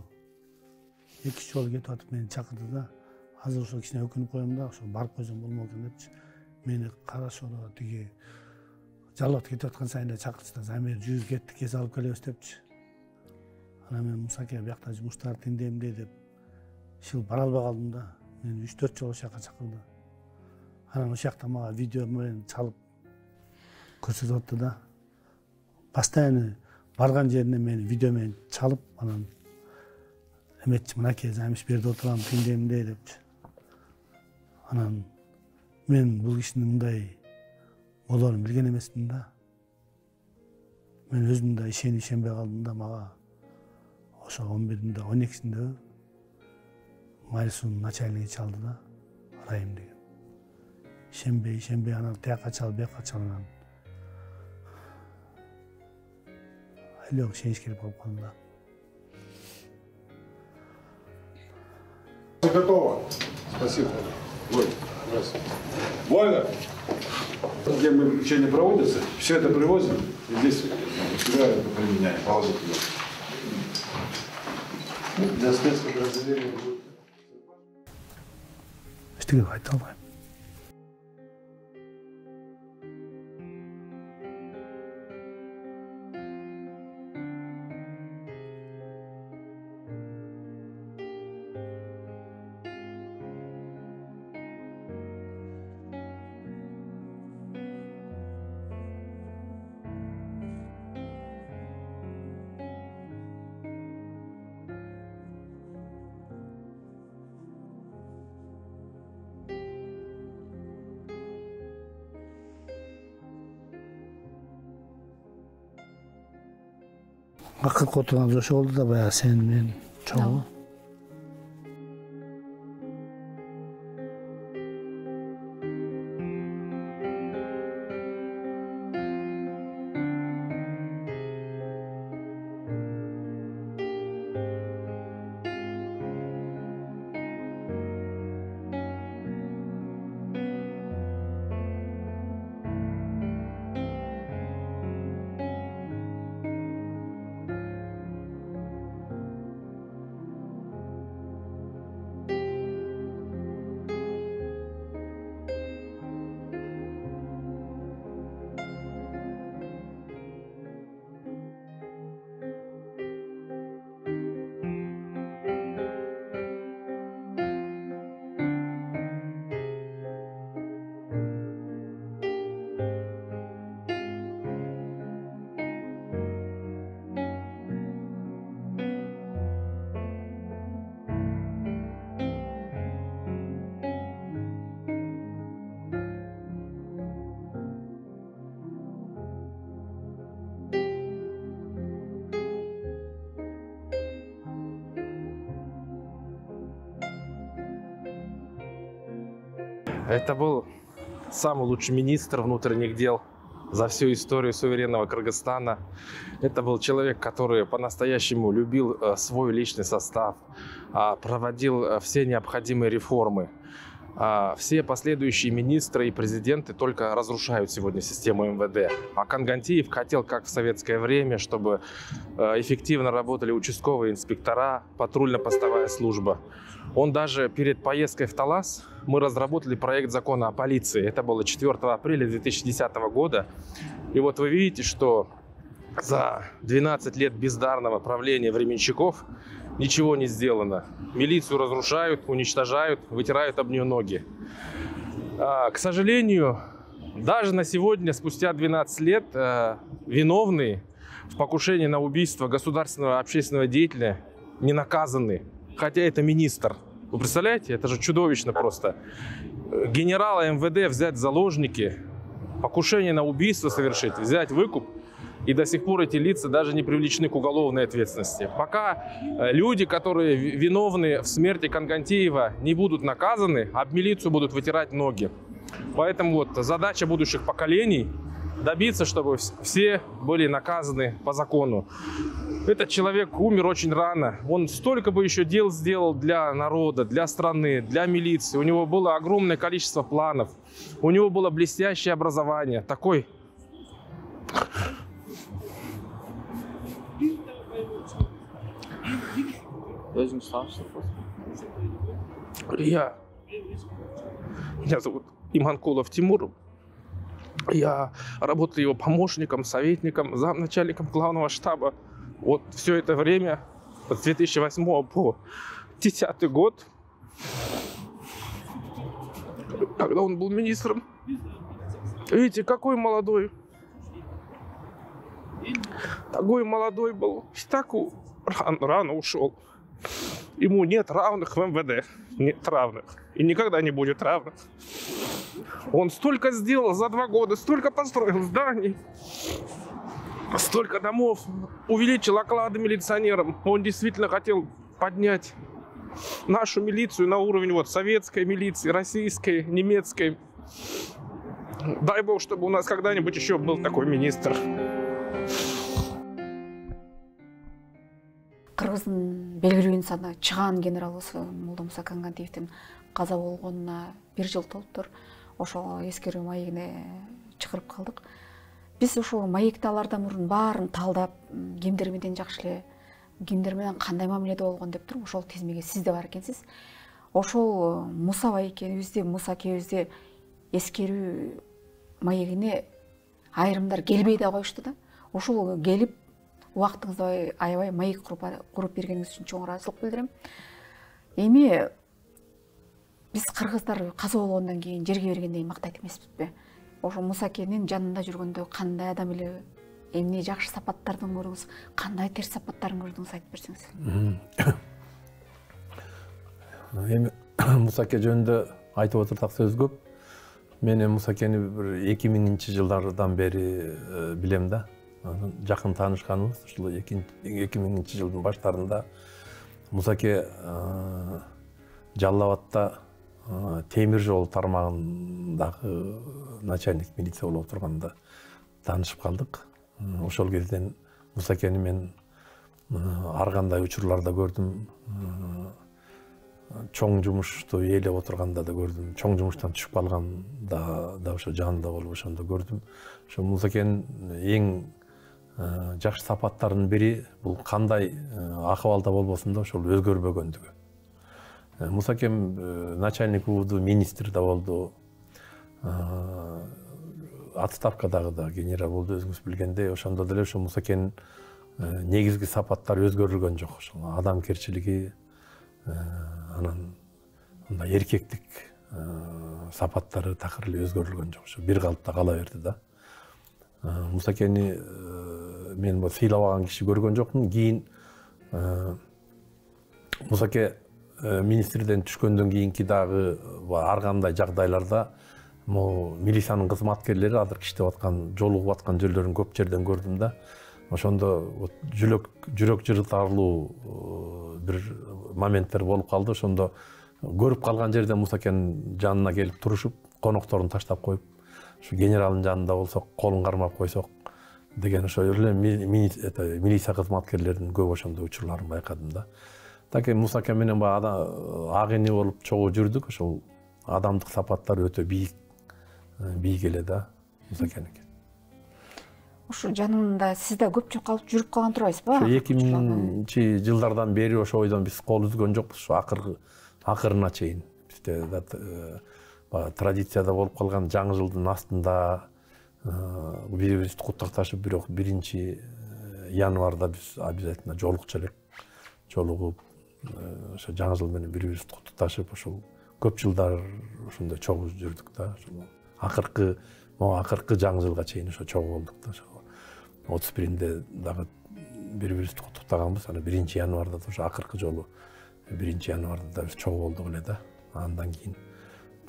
кетип атып мени чакырды да. Азыр ошо кичине өкүнүп коем да, ошо барып койсом болмок экен депчи. Мени карашоодо тиги жалат кетип аткан сайын эле чакырчу да, Замир жүз кетти, кез алып келебиз депчи. Анан мен Мусаке биякта жумуштар тиндемди деп ишил бара албай калдым да. Мени 3-4 жолу ошол жака чакырды. Анан ошол жакта мага видео менен чалып көрсөтүп атты да. Постоянно барган жерине мени видео менен чалып, анан эметчи, мынакей Замиш берде отурам тиндемди депчи. Анан мен бул кишинин мындай болоорун билген эмесмин да. Мен өзүм да ишенбей калдым да. Мага ошо 11-inde 12-синде Майрсунун начальниги чалды да, Райым деген. Ишенбей анан тияка чал, бияка чал, анан айлык ишенич керек болуп калдым да. Готово. Спасибо. Вольно. Где учения проводятся, все это привозим, и здесь всегда это применяем, положительно. Для спецподразделения будет. Что говорить, давай. Акыркы отурганыбыз ошо болду да, баягы сен мен чогуу. Это был самый лучший министр внутренних дел за всю историю суверенного Кыргызстана. Это был человек, который по-настоящему любил свой личный состав, проводил все необходимые реформы. Все последующие министры и президенты только разрушают сегодня систему МВД. А Конгантиев хотел, как в советское время, чтобы эффективно работали участковые инспектора, патрульно-постовая служба. Он даже перед поездкой в Талас, мы разработали проект закона о полиции. Это было 4 апреля 2010 года. И вот вы видите, что за 12 лет бездарного правления временщиков ничего не сделано. Милицию разрушают, уничтожают, вытирают об нее ноги. К сожалению, даже на сегодня, спустя 12 лет, виновные в покушении на убийство государственного общественного деятеля не наказаны. Хотя это министр. Вы представляете? Это же чудовищно просто. Генерала МВД взять в заложники, покушение на убийство совершить, взять выкуп. И до сих пор эти лица даже не привлечены к уголовной ответственности. Пока люди, которые виновны в смерти Конгантиева, не будут наказаны, об милицию будут вытирать ноги. Поэтому вот задача будущих поколений – добиться, чтобы все были наказаны по закону. Этот человек умер очень рано. Он столько бы еще дел сделал для народа, для страны, для милиции. У него было огромное количество планов. У него было блестящее образование. Такой... Меня зовут Иманкулов Тимур. Я работаю его помощником, советником, замначальником главного штаба. Вот все это время, с 2008 по 2010 год, когда он был министром. Видите, какой молодой. Такой молодой был. Так рано ушел. Ему нет равных в МВД. Нет равных. И никогда не будет равных. Он столько сделал за 2 года, столько построил зданий, столько домов, увеличил оклады милиционерам. Он действительно хотел поднять нашу милицию на уровень вот советской милиции, российской, немецкой. Дай бог, чтобы у нас когда-нибудь еще был такой министр. Кыргыздын белгилүү инсаны чыгаан генерал осы Молдомуса Конгантиевдин каза болгонуна 1 жыл толуптур. Ошол эскерүү маегине чыгарып калдык. Биз ошол маекти алардан мурун баарын талдап, кимдер менен жакшы эле, кимдер менен кандай мамиледе болгон деп туруп, ошол тизмеге сиз да бар экенсиз. Ошол Муса байкебизди, Муса акебизди эскерүү маегине айрымдар келбей да коюшту да. Ошол келип убактыңызды аябай маек куруп бергениңиз үчүн чоң ыраазычылык билдирем. Эми биз кыргыздар каза болгондон кийин жерге бергендей мактайт эмеспизби? Ошо Муса акенин жанында жүргөндө кандай адам эле, эмне жакшы сапаттарын көрдүңүз, кандай терс сапаттарын көрдүңүз айтып берсеңиз. Эми Муса аке жөнүндө айтып отурсак сөз көп. Мен Муса акени 2000-жылдардан бери билем да. Жакын таанышканбыз. Ушул 2000-жылдын баштарында Муса аке Жалал Абадта темир жол тармагындагы начальник милиция болуп отурганда таанышып калдык. Ошол кезден Муса акени мен ар кандай учурларда көрдүм. Чоң жумушту ээлеп отурганда да көрдүм. Чоң жумуштан түшүп калганда да ошо жанында болуп ошондо көрдүм. Ошо Муса акенин эң жакшы сапаттарынын бири бул кандай акыбалда болбосун да ошол өзгөрбөгөндүгү. Муса акем начальник УВД министр да болду. Отставкадагы да генерал болду, өзүңүз билгендей. Ошондо деле ошо Муса акенин негизги сапаттары өзгөрүлгөн жок. Ошол адамгерчилиги, анан эркектик сапаттары такыр эле өзгөрүлгөн жок. Ошо бир калыпта кала берди да. Муса акени мен сыйлабаган киши көргөн жокмун. Кийин Муса аке министрден түшкөндөн кийинки дагы ар кандай жагдайларда милициянын кызматкерлери азыр иштеп аткан, жолугуп аткан жерлөрүн көп жерден көрдүм да. Ошондо жүрөк жырытарлуу бир моменттер болуп калды. Ошондо көрүп калган жерде Мусакенин жанына келип турушуп, конокторун таштап коюп, ушу генералдын жанында болсок, колун кармап койсок деген ошо эле милиция кызматкерлеринин көп ошондой учурларын байкадым да. Так Мусакен менен ак эне болуп чогуу жүрдүк, ошол адамдык сапаттары өтө бийик эле да Мусакеники. Ушу жанында сиз да көп калып жүрүп калган турбайсызбы? 2000 жылдардан бери ошо ойдон биз кол үзгөн жокпуз, ушу акырына чейин. Бизде традицияда болуп калган жаңы жылдын астында бири-бирибизди куттукташып, бирок 1-январда биз обязательно жолукчу элек. Жолугуп, ошо жаңы жыл менен бири-бирибизди куттукташып, ошол көп жылдар ошондой чогуу жүрдүк да. Акыркы жаңы жылга чейин ошо чогуу болдук да. 31-нде дагы бири-бирибизди куттуктаганбыз. Ана 1-январда ошо акыркы жолу 1-январда биз чогуу болдук эле да. Андан кийин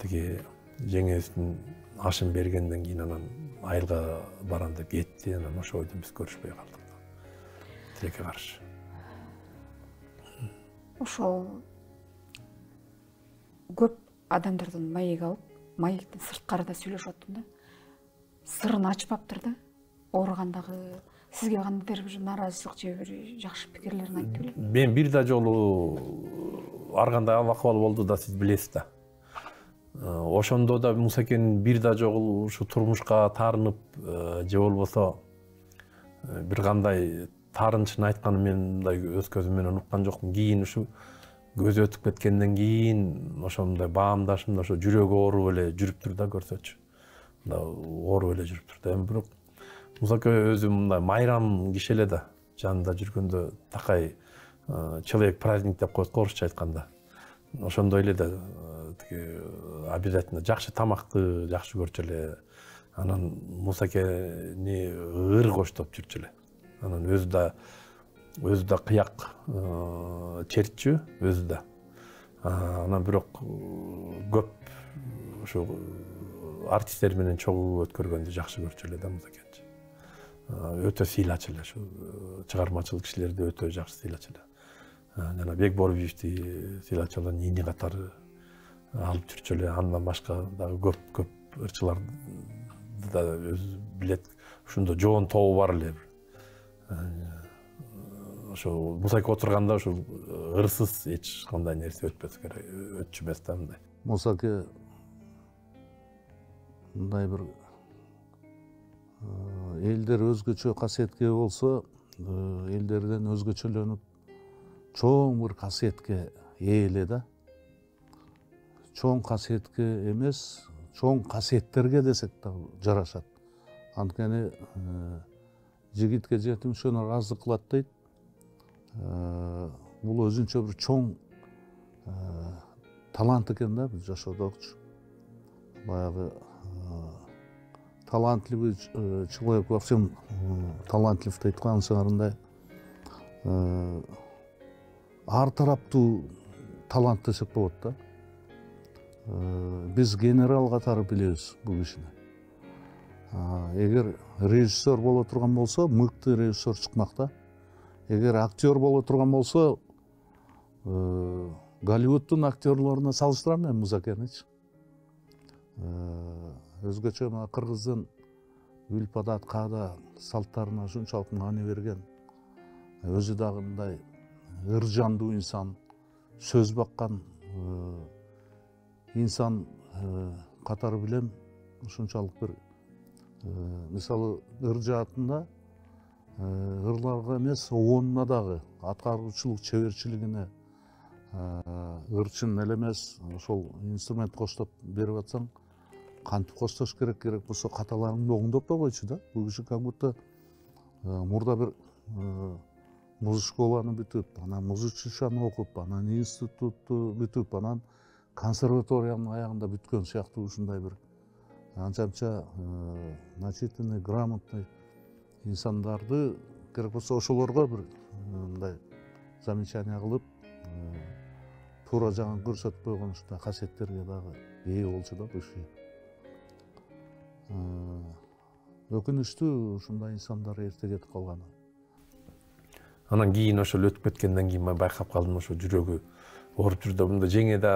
тиги жеңесин ашын бергенден кийин анан айылга барам деп кетти. Анан ошол бойдон биз көрүшпөй калдык да. Тилекке каршы. Ошол көп адамдардын маек алып, маектин сырткарыда сүйлөшүп аттым да. Сырын ачпаптыр да. Ооругандагы сизге кандайдыр бир нааразычылык же бир жакшы пикирлерин айтты белем. Мен бир да жолу ар кандай абал болду да, сиз билесиз да. Ошондо да Мусакен бир да жолу ушу турмушка таарынып же болбосо бир кандай таарынычын айтканын мен мындай өз көзүм менен уккан жокмун. Кийин ушу көзү өтүп кеткенден кийин ошондой баамдашымда ошо жүрөгү ооруп эле жүрүптүр да, көрсөчү. Мындай ооруп эле жүрүптүр да. Эми бирок Мусакен өзү мындай майрам киши эле да. Жанында жүргөндө такай человек праздник деп коет орусча айтканда. Ошондой эле да, обязательно жакшы тамакты жакшы көрчү эле. Анан Мусакени ыр коштоп жүрчү эле. Анан өзү да кыяк чертчү, өзү да. Анан бирок көп ушу артисттер менен чогуу өткөргөндү жакшы көрчү эле да Мусакенчи. Өтө сыйлачу эле, ушу чыгармачылык кишилерди өтө жакшы сыйлачу эле. Жана Бекборбиевди сыйлачыларын ини катары алып жүрчү эле. Андан башка дагы көп ырчыларды да өзү билет. Ушундо жоон тобу бар эле. Ошо Мусаке отурганда ушу ырсыз эч кандай нерсе өтпөсү керек, өтчү эмес да мындай. Мусаке мындай бир элдер өзгөчө касиетке болсо, элдерден өзгөчөлөнүп чоң бир касиетке ээ эле да. Чоң касиетке эмес, чоң касиеттерге десек да жарашат. Анткени жигитке жетим ошону ыраазы кылат дейт. Бул өзүнчө бир чоң талант экен да, биз жашоодогучу. Баягы талантливый человек во всем талантлив дейт го, ансыңарындай. Ар тараптуу талант десек болот да. Биз генерал катары билебиз бул кишини. Эгер режиссер боло турган болсо, мыкты режиссер чыкмак да. Эгер актер боло турган болсо, Голливуддун актерлоруна салыштырам мен Мусакеничи. Өзгөчө мына кыргыздын үлпадат каада салттарына ушунчалык маани берген, өзү дагы мындай ыр жандуу инсан, сөз баккан инсан катары билем. Ушунчалык бир мисалы ыр жаатында ырларга эмес, оонуна дагы аткаруучулук чеберчилигине, ырчын эле эмес, ошол инструмент коштоп берип атсаң, кантип коштош керек болсо каталарыңды оңдоп да койчу да. Бул киши как будто мурда бир муз школаны бүтүп, анан муз училищаны окуп, анан институтту бүтүп, анан консерваториянын аягында бүткөн сыяктуу ушундай бир анча начитанный, грамотный инсандарды керек болсо ошолорго бир мындай замечание кылып, туура жагын көрсөтүп койгон ушундай касиеттерге дагы ээ болчу да бул киши. Өкүнүчтүү ушундай инсандар эрте кетип калганы. Анан кийин ошол өтүп кеткенден кийин мен байкап калдым, ошо жүрөгү ооруп жүрдү. Мында жеңе да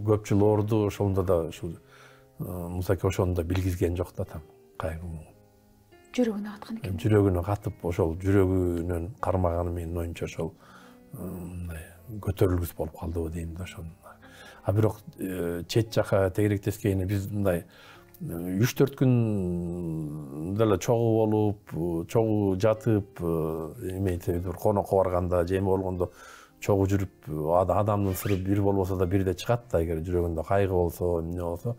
көп жыл ооруду, ошондо да ушул Мусаке ошону да билгизген жок да там кайгы. Жүрөгүнө каткан экен. Жүрөгүнө катып, ошол жүрөгүнөн кармаганы менин оюмча ошол мындай көтөрүлгүс болуп калдыбы дейм да ошону. А бирок чет жака тегеректескени биз мындай 3-4 күн деле чогуу болуп, чогуу жатып, имеется в виду конокко барганда, же эме болгондо чогуу жүрүп, адамдын сыры бир болбосо да бирде чыгат да, эгер жүрөгүндө кайгы болсо, эмне болсо.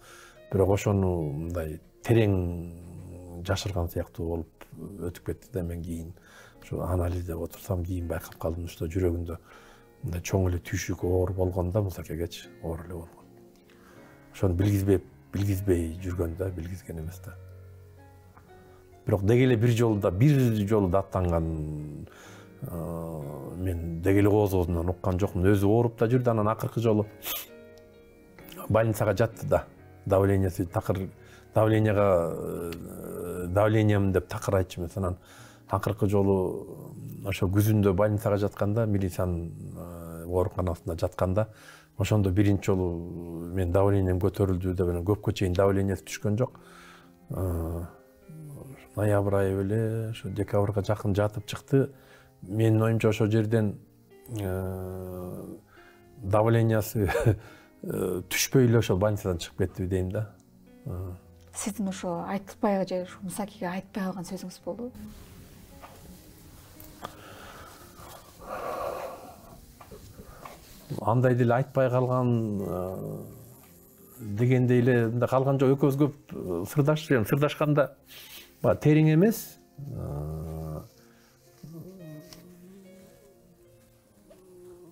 Бирок ошону мындай терең жашырган сыяктуу болуп өтүп кетти да. Мен кийин ошо анализдеп отурсам кийин байкап калдым, что жүрөгүндө мындай чоң эле түйшүк оор болгон да, Мусакегечи оор эле болгон. Ошону билгизбей жүргөн да, билгизген эмес да. Бирок деги эле бир жолу да аттанган мен деги эле ооз-оозунан уккан жокмун. Өзү ооруп да жүрдү, анан акыркы жолу больницага жатты да. Давлениясы такыр давлениям деп такыр айтчу эмес. Анан акыркы жолу ошо күзүндө больницага жатканда, милициянын ооруканасында жатканда, ошондо биринчи жолу мен давлениям көтөрүлдү деп анан көпкө чейин давлениясы түшкөн жок. Ноябрь айы беле, ошо декабрга жакын жатып чыкты. Менин оюмча ошол жерден давлениясы түшпөй эле ошол больницадан чыгып кетти дейм да. Сиздин ошо айтпай же Мусакеге айтпай калган сөзүңүз болду? Андай деле айтпай калган дегендей эле мындай калган жок. Экөөбүз көп сырдашканда терең эмес.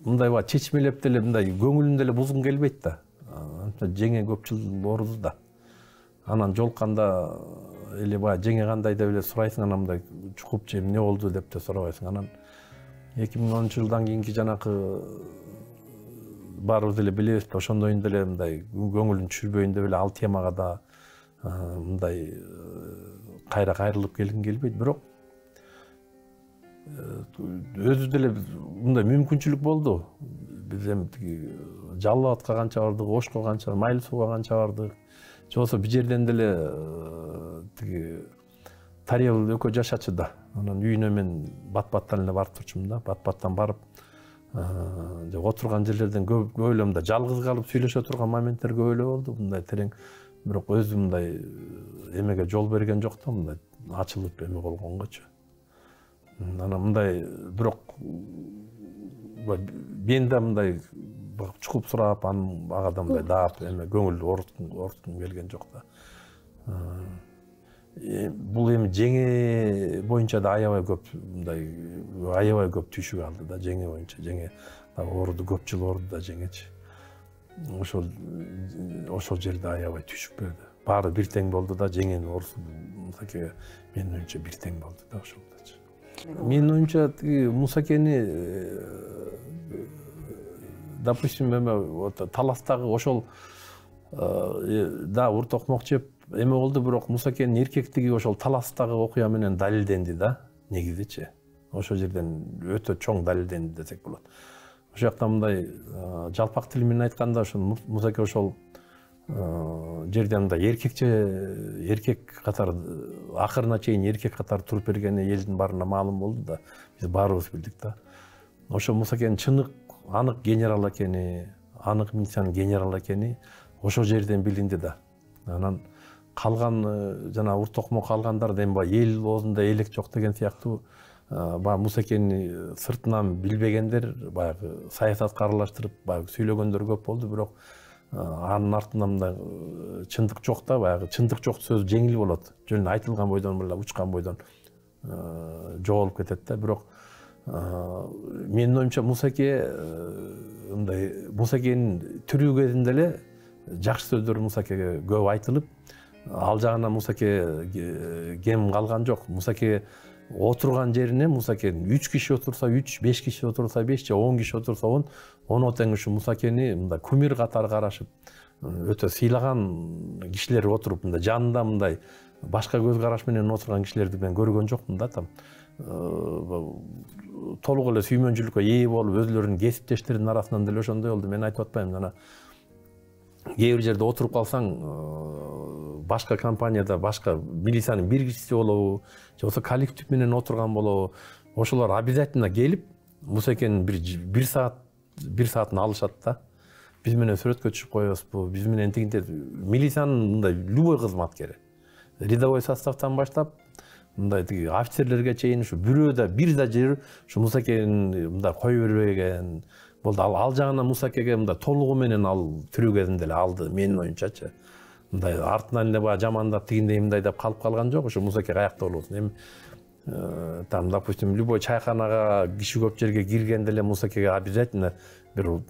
Мындай чечмелеп деле мындай көңүлүн деле бузгун келбейт да. Жеңе көп жыл ооруду да. Анан жолкканда эле жеңе кандай деп эле сурайсың, анан мындай чукуп же эмне болду деп да сурабайсың. Анан 2010-жылдан кийинки жанакы баарыбыз деле билебиз, ошондойн деле мындай көңүлүн түшүрбөйүн деп эле ал темага да мындай кайрылып келгим келбейт. Бирок өзү деле мындай мүмкүнчүлүк болду. Биз эми Жалал Абадка канча бардык, Ошко канча, Майлы сууга канча бардык. Же болбосо бир жерден деле Тарел экөө жашачу да. Анан үйүнө мен бат-баттан эле барып турчумун да. Бат-баттан барып отурган жерлерден көп эле мындай жалгыз калып сүйлөшө турган моменттер көп эле болду. Мындай терең. Бирок өзү мындай эмеге жол берген жок да, мындай ачылып эме болгонгочу. Анан мындай бирок мен да мындай чукуп сурап, ага да мындай даап эме көңүл ооруткум келген жок да. Бул эми жеңе боюнча да аябай көп түйшүк алды да, жеңе боюнча. Жеңе ооруду, көп жыл ооруду да жеңечи. Ошол жерде аябай түйшүк берди. Баары бир тең болду да, жеңенин оорусу Мусакеге менин оюмча бир тең болду да ошолдочу. Менин оюмча Мусакени допустим эме таластагы ошол да уртокмок жеп эме болду, бирок Мусакенин эркектиги ошол таластагы окуя менен далилденди да, негизичи. Ошол жерден өтө чоң далилденди десек болот. Ошол жакта мындай жалпак тил менен айтканда ошол Мусаке ошол жерде мындай эркек катары акырына чейин эркек катары туруп бергени элдин баарына маалым болду да. Биз баарыбыз билдик да. Ошо Мусакенин чынык анык генерал экени, анык милициянын генералы экени ошол жерден билинди да. Анан калган жана уртокмок калгандар эми эл оозунда элек жок деген сыяктуу Мусакени сыртынан билбегендер баягы саясатка аралаштырып баягы сүйлөгөндөр көп болду. Бирок анын артында мындай чындык жок да, баягы чындык жок сөз жеңил болот. Жөн айтылган бойдон эле учкан бойдон жоголуп кетет да. Бирок менин оюмча Мусаке мындай Мусакенин тирүү кезинде эле жакшы сөздөр Мусакеге көп айтылып, ал жагынан Мусаке кем калган жок. Мусаке отурган жерине Мусакенин 3 киши отурса 3, 5 киши отурса 5 же 10 киши отурса 10, оно тең ушу Мусакени мындай кумир катары карашып, өтө сыйлаган кишилер отуруп, мындай жанында мындай башка көз караш менен отурган кишилерди мен көргөн жокмун да там. толук эле сүймөнчүлүккө ээ болуп өзлөрүнүн кесиптештеринин арасынан деле ошондой болду. Мен айтып атпаймын, ана кээ бир жерде отуруп калсаң башка компанияда башка милициянын бир кишиси болобу же болбосо коллектив менен отурган болобу, ошолор обязательно келип Мусакенин бир саатын алышат да. Биз менен сүрөткө түшүп коебузбу, биз менен тигинте милициянын мындай любой кызматкери, рядовой составтан баштап мындай тиги офицерлерге чейин ушу бирөө да бир да жер ушу Мусакенин мындай кое бербеген болду. Ал жагынан Мусакеге мындай толугу менен ал тирүү кезинде эле алды, менин оюмчачы. Мындай артынан эле баягы жамандап тигиндей мындай деп калып калган жок. Ушу Мусаке каякта болобун. Эми там, допустим, любой чайханага киши көп жерге киргенде эле Мусакеге обязательно бир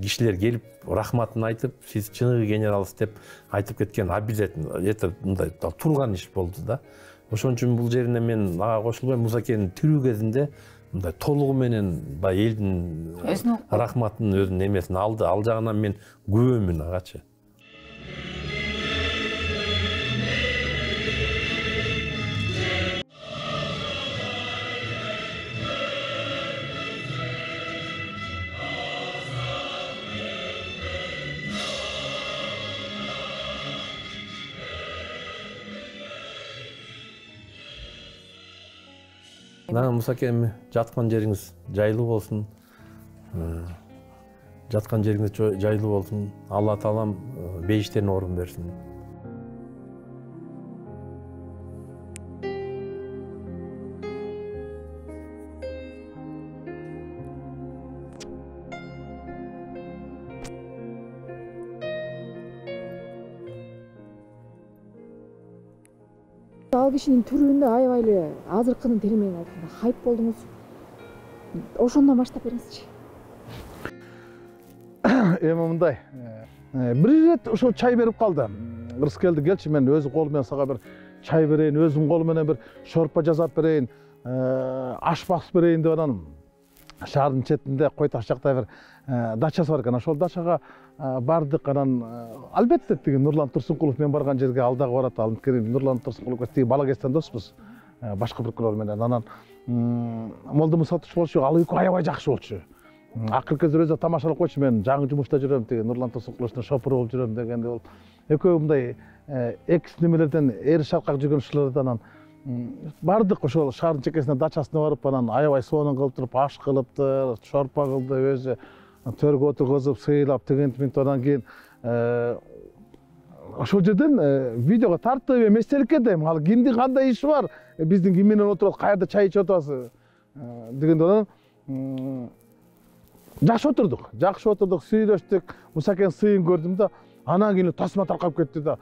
кишилер келип рахматын айтып, сиз чыныгы генералсыз деп айтып кеткен обязательно. Это мындай турган иш болду да. Ошон үчүн бул жерине мен ага кошулбайм. Мусакенин тирүү кезинде мындай толугу менен баягы элдин рахматын өзүнүн эмесин алды. Ал жагынан мен күбөмүн агачы. Мусаке, жаткан жериңиз жайлуу болсун. Жаткан жериңиз жайлуу болсун. Алла таалам бейиштерине орун берсин. Ал кишинин түрүндө аябай эле азыркынын тили менен айтканда хайп болдуңуз. Ошондон баштап бериңизчи. Эми мындай, бир ирет ошо чай берип калды. Кырс келди, келчи, мен өзү колу менен сага бир чай берейин, өзүм колу менен бир шорпа жасап берейин, аш басып берейин деп анан шаардын четинде кой таш жакта бир дачасы бар экен. Ошол дачага бардык. Анан албетте тиги Нурлан Турсункулов мен барган жерге алдагы барат. Ал Нурлан Турсункулов тиги бала кезден доспуз. Башка прокурор менен. Анан Молдо Муса болчу, ал экөө аябай жакшы болчу. Акыркы кезде өзү тамашалап койчу, мен жаңы жумушта жүрөм, тиги Нурлан Турсункуловдун шопуру болуп жүрөм дегенде бол. Экөө мындай экс немелерден эр шалкак жүргөн ушулардан анан бардык ошол шаардын чекесине дачасына барып, анан аябай сонун кылып туруп, аш кылыптыр, шорпа кылды, өзү төргө отургузуп, сыйлап, тигинтип, андан кийин ошол жерден видеого тартып эместеликке дейм. Ал кимдин кандай иши бар? Биздин ким менен отурат, каерде чай ичип атабыз дегенде анан жакшы отурдук, сүйлөштүк. Мусакенин сыйын көрдүм да, анан кийин тасма таркап кетти да.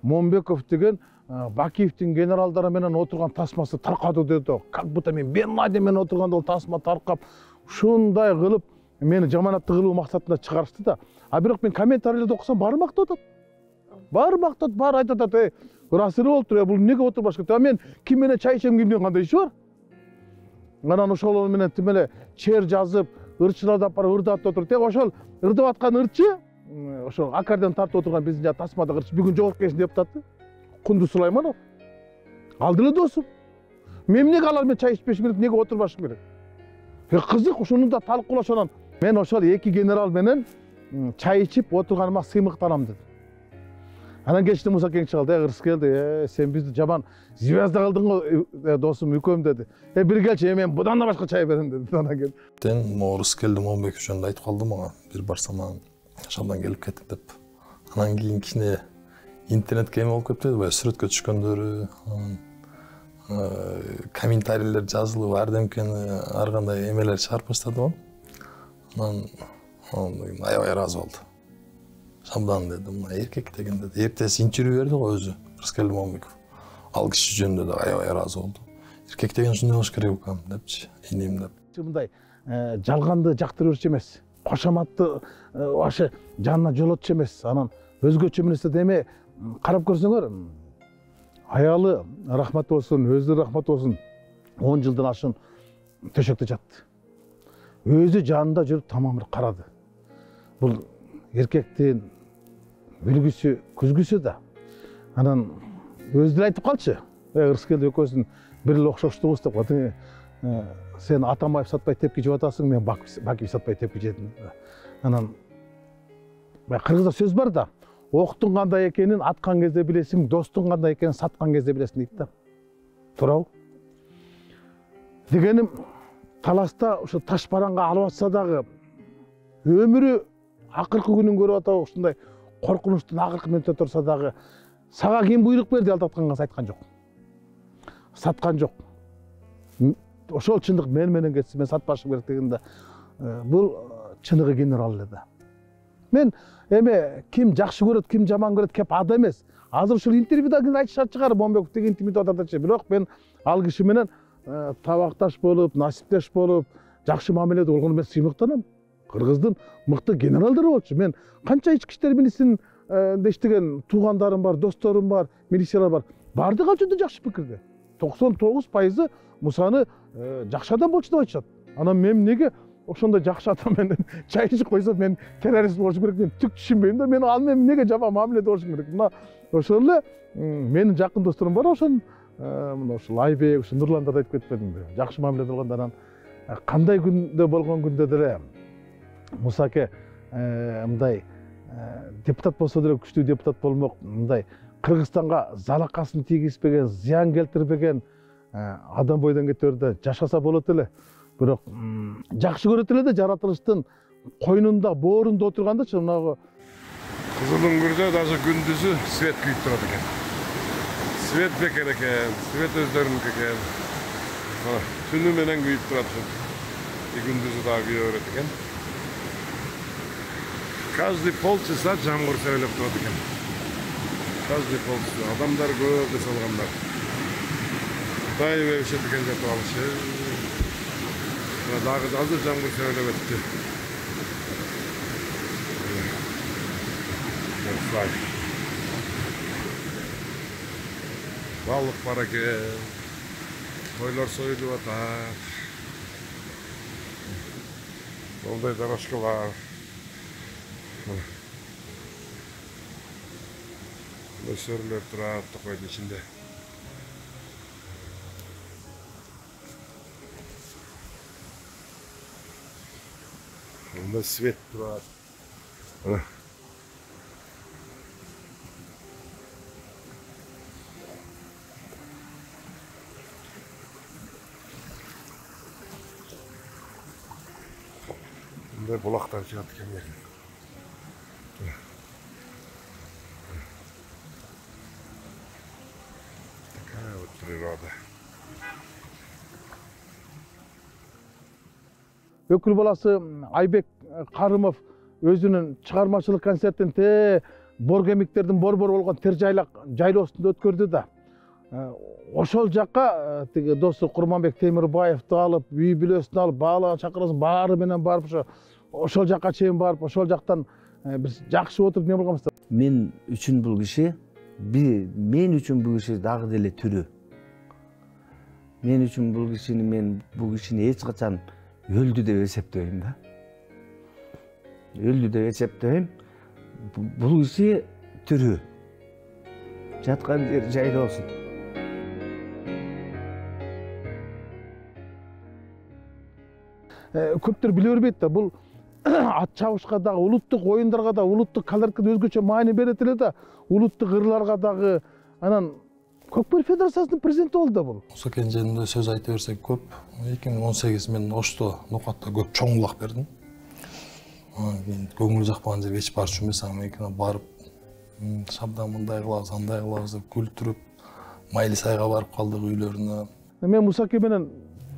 Момбеков деген Бакиевдин генералдары менен отурган тасмасы таркады деди. Как будто мен Бен Ладен менен отурганда ол тасма таркап, ушундай кылып мени жаманатты кылуу максатында чыгарышты да. А бирок мен комментарийлерди окусам баары мактап атат. Баары айтып атат, ырасыры болуптур, бул эмнеге отурбаш керек? Мен ким менен чай ичем, кимдин кандай иши бар? Анан ошол менен тим эле чер жазып, ырчыларды алып барып ырдап отуруп, ошол ырдап аткан ырчы ошол аккордеон тартып отурган биздин жана тасмада ырчы бүгүн жогорку келсин деп атат. Кунду Сулайманов. Ал деле досум. Мен эмнеге алар менен чай ичпешим керек, эмнеге отурбашым керек? Кызык ушуну да талкуулашып мен ошол эки генерал менен чай ичип отурганыма сыймыктанам дедим. Анан кечте Муса Кең чыгалды, Кырскелди, сен бизди жаман звезда кылдың го досум үкөм деди. Бир келчи, мен будан да башка чай берем деди. Анан келип. Могу Рыскелди Момунбеков жөнүндө айтып калды мага, бир барсам анан шамдан келип кеттик деп. Анан кийин кичине интернетке эме болуп кетти, баягы сүрөткө түшкөндөрү, комментарийлер жазылып, ар демкени ар кандай эмелер чыгарып баштады го. Анан аябай ыраазы болду. Шамдан деди, мына эркек деген деди. Эртеси интервью берди го өзү, Рыскелди Момунбеков. Ал киши жөнүндө да аябай ыраазы болду. Эркек деген ушундай болуш керек экем депчи, инем деп. Мындай жалганды жактырып жүрчү эмес. Кошоматты ошо жанына жолотчу эмес. Анан өзгөчө мүнөздө эме карап көрсөңөр, аялы рахмат болсун, өзү рахмат болсун, 10 жылдан ашын төшөктө жатты. Өзү жанында жүрүп тамам бир карады. Бул эркектин үлгүсү, күзгүсү да. Анан өзү деле айтып калчы. Рыскелди экөөбүздүн бир эле окшоштугубуз деп, сен Атамбаев сатпай тепки жеп атасың, мен Бакиев сатпай тепки жедим. Анан кыргызда сөз бар да, октун кандай экенин аткан кезде билесиң, достун кандай экенин саткан кезде билесиң дейт да. Туурабы? Дегеним, таласта ошо таш бараңга алып атса дагы өмүрү акыркы күнүн көрүп атабы, ушундай коркунучтун акыркы мүнөттө турса дагы сага ким буйрук берди алдатканга айткан жок. Саткан жок. Ошол чындык менен кетсе, мен сатпашым керек дегенде, бул чыныгы генерал эле да. Мен эме ким жакшы көрөт, ким жаман көрөт кеп ада эмес. Азыр ушул интервьюда айтышат чыгар, Момунбеков деген интимит атадычы. Бирок мен ал киши менен табакташ болуп, насиптеш болуп, жакшы мамиледе болгону мен сыймыктанам. Кыргыздын мыкты генералдары болчу. Мен канча ички иштер министринде иштеген туугандарым бар, досторум бар, милициялар бар. Бардыгы жөнүндө жакшы пикирде. 99% Мусаны жакшы адам болчу деп айтышат. Анан мен неге ошондой жакшы адам менен чай ичип койсо мен террорист болушум керек, мен түк түшүнбөйм да. Мен ал менен неге жаман мамиледе болушум керек? Мына ошол эле менин жакын досторум бар, ошон мына ушул Айбек, ушул Нурландарды айтып кетпедимби? Жакшы мамиледе болгондо анан кандай күндө болгон күндө деле Муса аке мындай депутат болсо деле күчтүү депутат болмок, мындай Кыргызстанга залакасын тийгизбеген, зыян келтирбеген адам бойдон кете берди, жашаса болот эле. Бирок жакшы көрөт эле да, жаратылыштын койнунда, боорунда отургандачы мынагы Кызыл үңгүрдө даже күндүзү свет күйүп турат экен. Свет бекер экен, свет өздөрүнүкү экен. Түнү менен күйүп турат. Күндүзү дагы күйө берет экен. Каждый полчаса жамгыр сөйлөп турат экен. Каждый полчаса. Адамдар көп десе алгандар. Кудай беришет экен деп алышы. Дагы азыр жамгыр сөйлөп өттү. Балык бар экен. Койлор союлуп атат. Сондай дорожкалар. Өсөрлөр турат токойдун ичинде. Мында свет турат. Мындай булактар чыгат экен жерден. Такая вот природа. Өкүл баласы Айбек Карымов өзүнүн чыгармачылык концертин боргемиктердин борбор болгон тер жайлоосунда өткөрдү да. Ошол жакка тиги досу Курманбек Темирбаевди алып, үй бүлөсүн алып, бааларын чакырасың, баары менен барып ошол жакка чейин барып, ошол жактан биз жакшы отуруп не болгонбуз да. Мен үчүн бул киши, мен үчүн бул киши дагы деле түрү. Мен үчүн бул кишини эч качан өлдү деп эсептебейм да. Өлдү деп эсептебейм. Бул киши түрү. Жаткан жер жайлоосун. көптөр биле бербейт да. Бул ат чабышка дагы, улуттук оюндарга да, улуттук колоритке өзгөчө маани берет эле да, улуттук ырларга дагы. Анан Көкбел Федерациясынын президенти болду да бул. Мусакен жөнүндө сөз айта берсек көп. 2018 мен Ошто Нукатта көп чоң булак бердим. Мен көңүл жакпаган жерге эч барчу эмес, аны барып шабдан мындай кылабыз, андай кылабыз деп күлтүрүп, Майли сайга барып калдык үйлөрүнө. Мен Мусаке менен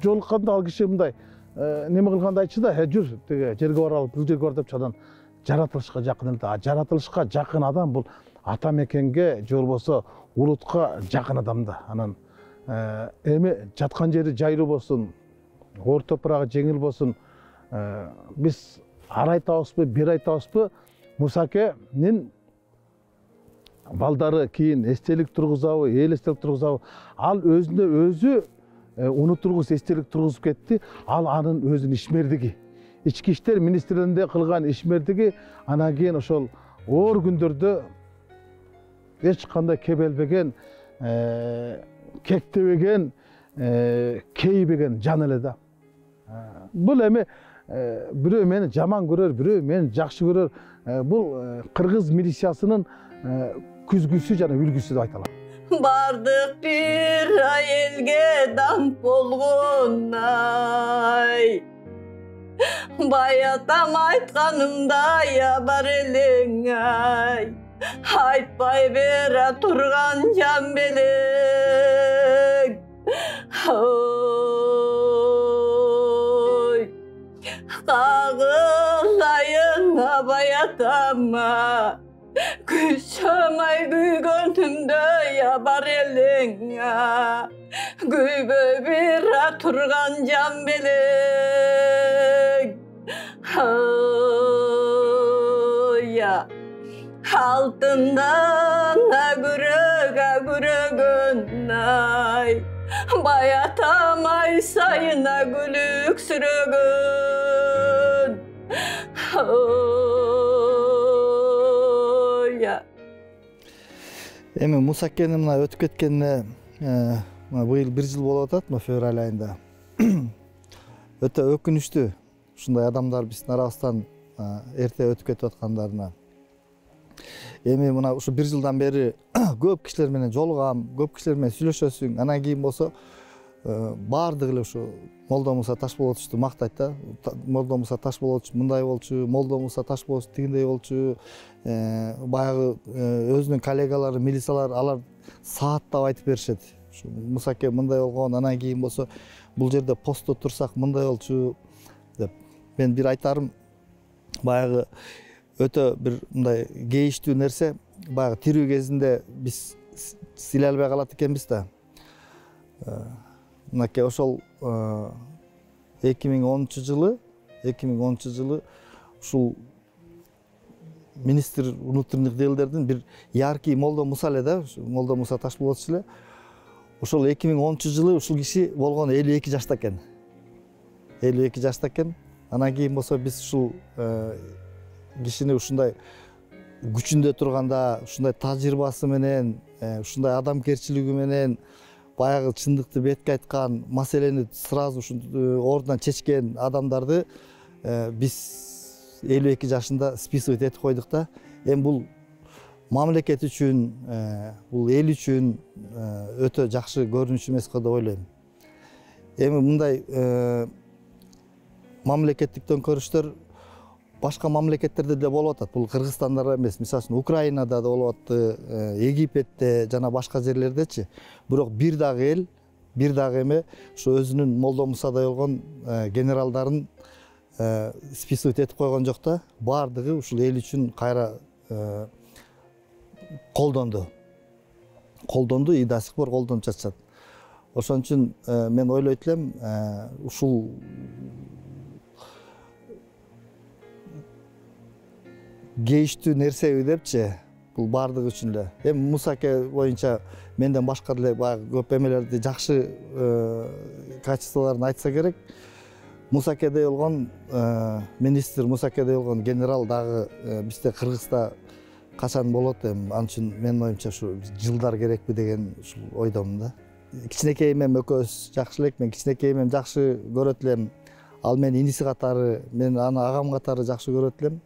жолукканда ал киши мындай неме кылганда айтчу да, жүр тиги жерге баралы, бул жерге бар депчи, анан жаратылышка жакын эле да. Жаратылышка жакын адам бул ата мекенге же болбосо улутка жакын адам да. Анан эми жаткан жери жайлуу болсун, оор топурагы жеңил болсун. Биз ар айтабызбы, бир айтабызбы, Мусакенин балдары кийин эстелик тургузабы, эл эстелик тургузабы, ал өзүнө өзү унутулгус эстелик тургузуп кетти. Ал анын өзүнүн ишмердиги, ички иштер министрлигинде кылган ишмердиги, анан кийин ошол оор күндөрдө эч кандай кебелбеген, кектебеген, кейбеген жан эле да. Бул эми бирөө мени жаман көрөр, бирөө мени жакшы көрөр. Бул кыргыз милициясынын күзгүсү жана үлгүсү деп айта алам. Бардык бир айелге дам болгонай, баятам айтканымдай бар элең ай, айтпай бере турган жан белең. Ой, кагылайын баятама, күшөмай күйгөнүмдөй бар элең, күйбөй бира турган жан белең. Алтындан күрөгөн ай, баятамай сайына күлүксүрөгөн. Эми Мусакенин мына өтүп кеткенине быйыл 1 жыл болуп атат, февраль айында. Өтө өкүнүчтүү ушундай адамдар биздин арабыздан эрте өтүп кетип аткандарына. Эми мына ушу 1 жылдан бери көп кишилер менен жолугам, көп кишилер менен сүйлөшөсүң. Анан кийин болсо баардыгы эле ушу Молдо Муса Ташболотовичти мактайт да. Молдо Муса Ташболотович мындай болчу, Молдо Муса Ташболотович тигиндей болчу. Баягы өзүнүн коллегалары, милициялар алар сааттап айтып беришет. Ушу Мусаке мындай болгон, анан кийин болсо бул жерде постто турсак мындай болчу деп. Мен бир айтарым, баягы өтө бир мындай кейиштүү нерсе, баягы тирүү кезинде биз силе албай калат экенбиз да. Мынакей ошол 2010 жылы ушул министр внутренних делдердин бир яркий Молдо Муса эле да, Молдо Муса Ташболотович эле. Ошол 2010 жылы ушул киши болгону 52 жашта экен. 52 жашта экен. Анан кийин болсо биз ушул кишини ушундай күчүндө турганда, ушундай тажрыйбасы менен, ушундай адамгерчилиги менен баягы чындыкты бетке айткан, маселени сразу ордунан чечкен адамдарды биз 52 жашында списывать этип койдук да. Эми бул мамлекет үчүн, бул эл үчүн өтө жакшы көрүнүш эмес го деп ойлойм. Эми мындай мамлекеттик төңкөрүштөр башка мамлекеттерде де болуп атат. Бул Кыргызстанда эмес, мисалы Украинада да болуп атты, Египетте жана башка жерлердечи. Бирок бир дагы эл, бир дагы эме ушу өзүнүн Молдо Мусадай болгон генералдарын списывать этип койгон жок да. Бардыгы ушул эл үчүн кайра колдонду и до сих пор колдонуп жатышат. Ошон үчүн мен ойлойт элем, ушул кейиштүү нерсеби депчи, бул бардыгы үчүн эле. Эми Мусаке боюнча менден башка деле баягы көп эмелерди, жакшы качестволорун айтса керек. Мусакедей болгон министр, Мусакедей болгон генерал дагы бизде Кыргызда качан болот эми. Ал үчүн менин оюмча ушу жылдар керекпи деген ушул ойдомун да. Кичинекейимем экөөбүз жакшы элек, мен кичинекейимем жакшы көрөт элем. ал мен иниси катары, мен аны агам катары жакшы көрөт элем.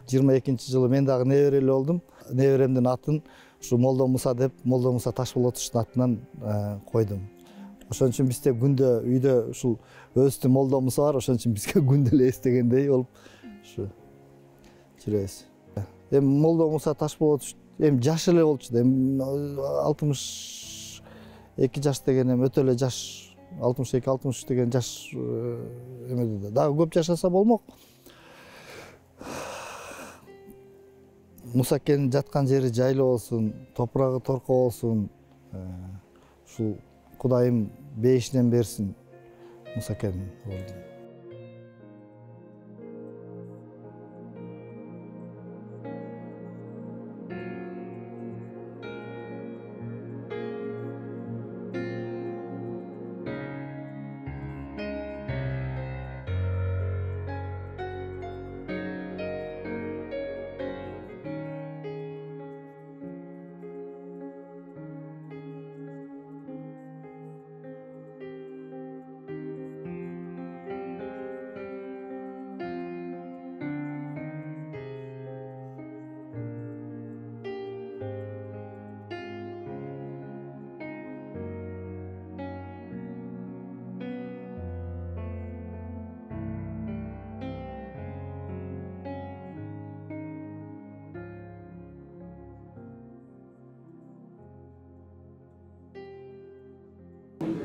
22-жылы мен дагы неберелүү болдум. Неберемдин атын ушу Молдо Муса деп, Молдо Муса Ташполотовичтин атынан койдум. Ошон үчүн бизде күндө үйдө ушул өзүбүздүн Молдо Муса бар, ошон үчүн бизге күндө эле эстегендей болуп ушу жүрөбүз. Эми Молдо Муса Ташполотович эми жаш эле болчу да, эми 62 жаш деген эми өтө эле жаш, 62-63 деген жаш эмеде да. Дагы көп жашаса болмок. Мусакенин жаткан жери жайлуу болсун, топурагы торко болсун. Ушул Кудайым бейишинен берсин Мусакен болду.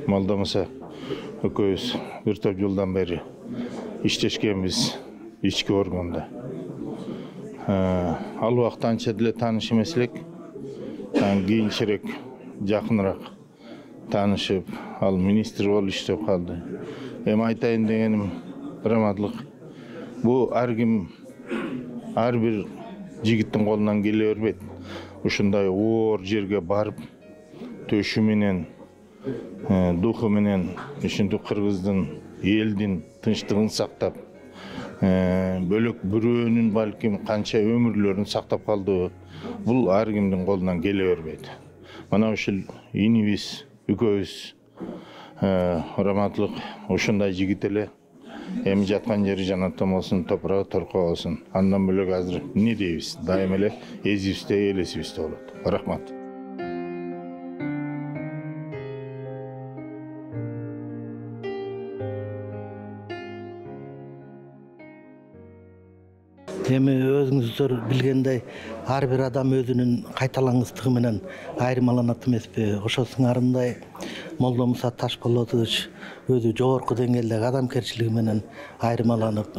Молдо Муса экөөбүз бир топ жылдан бери иштешкенбиз ички органда. Ал убакта анча деле тааныш эмес элек. Кийинчерээк жакыныраак таанышып, ал министр болуп иштеп калды. Эми айтайын дегеним, рамадлык, бул ар ким, ар бир жигиттин колунан келе бербейт. Ушундай оор жерге барып, төшү менен, духу менен ушинтип кыргыздын элдин тынчтыгын сактап, бөлөк бирөөнүн балким канча өмүрлөрүн сактап калды. Бул ар кимдин колунан келе бербейт. Мына ушул инибиз, экөөбүз раматлык ушундай жигит эле. Эми жаткан жери жанаттан болсун, топурагы торко болсун. Андан бөлөк азыр эмне дейбиз? Дайыма эле эзибизде, элесибизде болот. Рахмат. Эми өзүңүздөр билгендей, ар бир адам өзүнүн кайталаңыздыгы менен айырмаланат эмеспи? Ошо сыңарындай Молдо Муса Ташполотович өзү жогорку деңгээлдеги адамгерчилиги менен айырмаланып,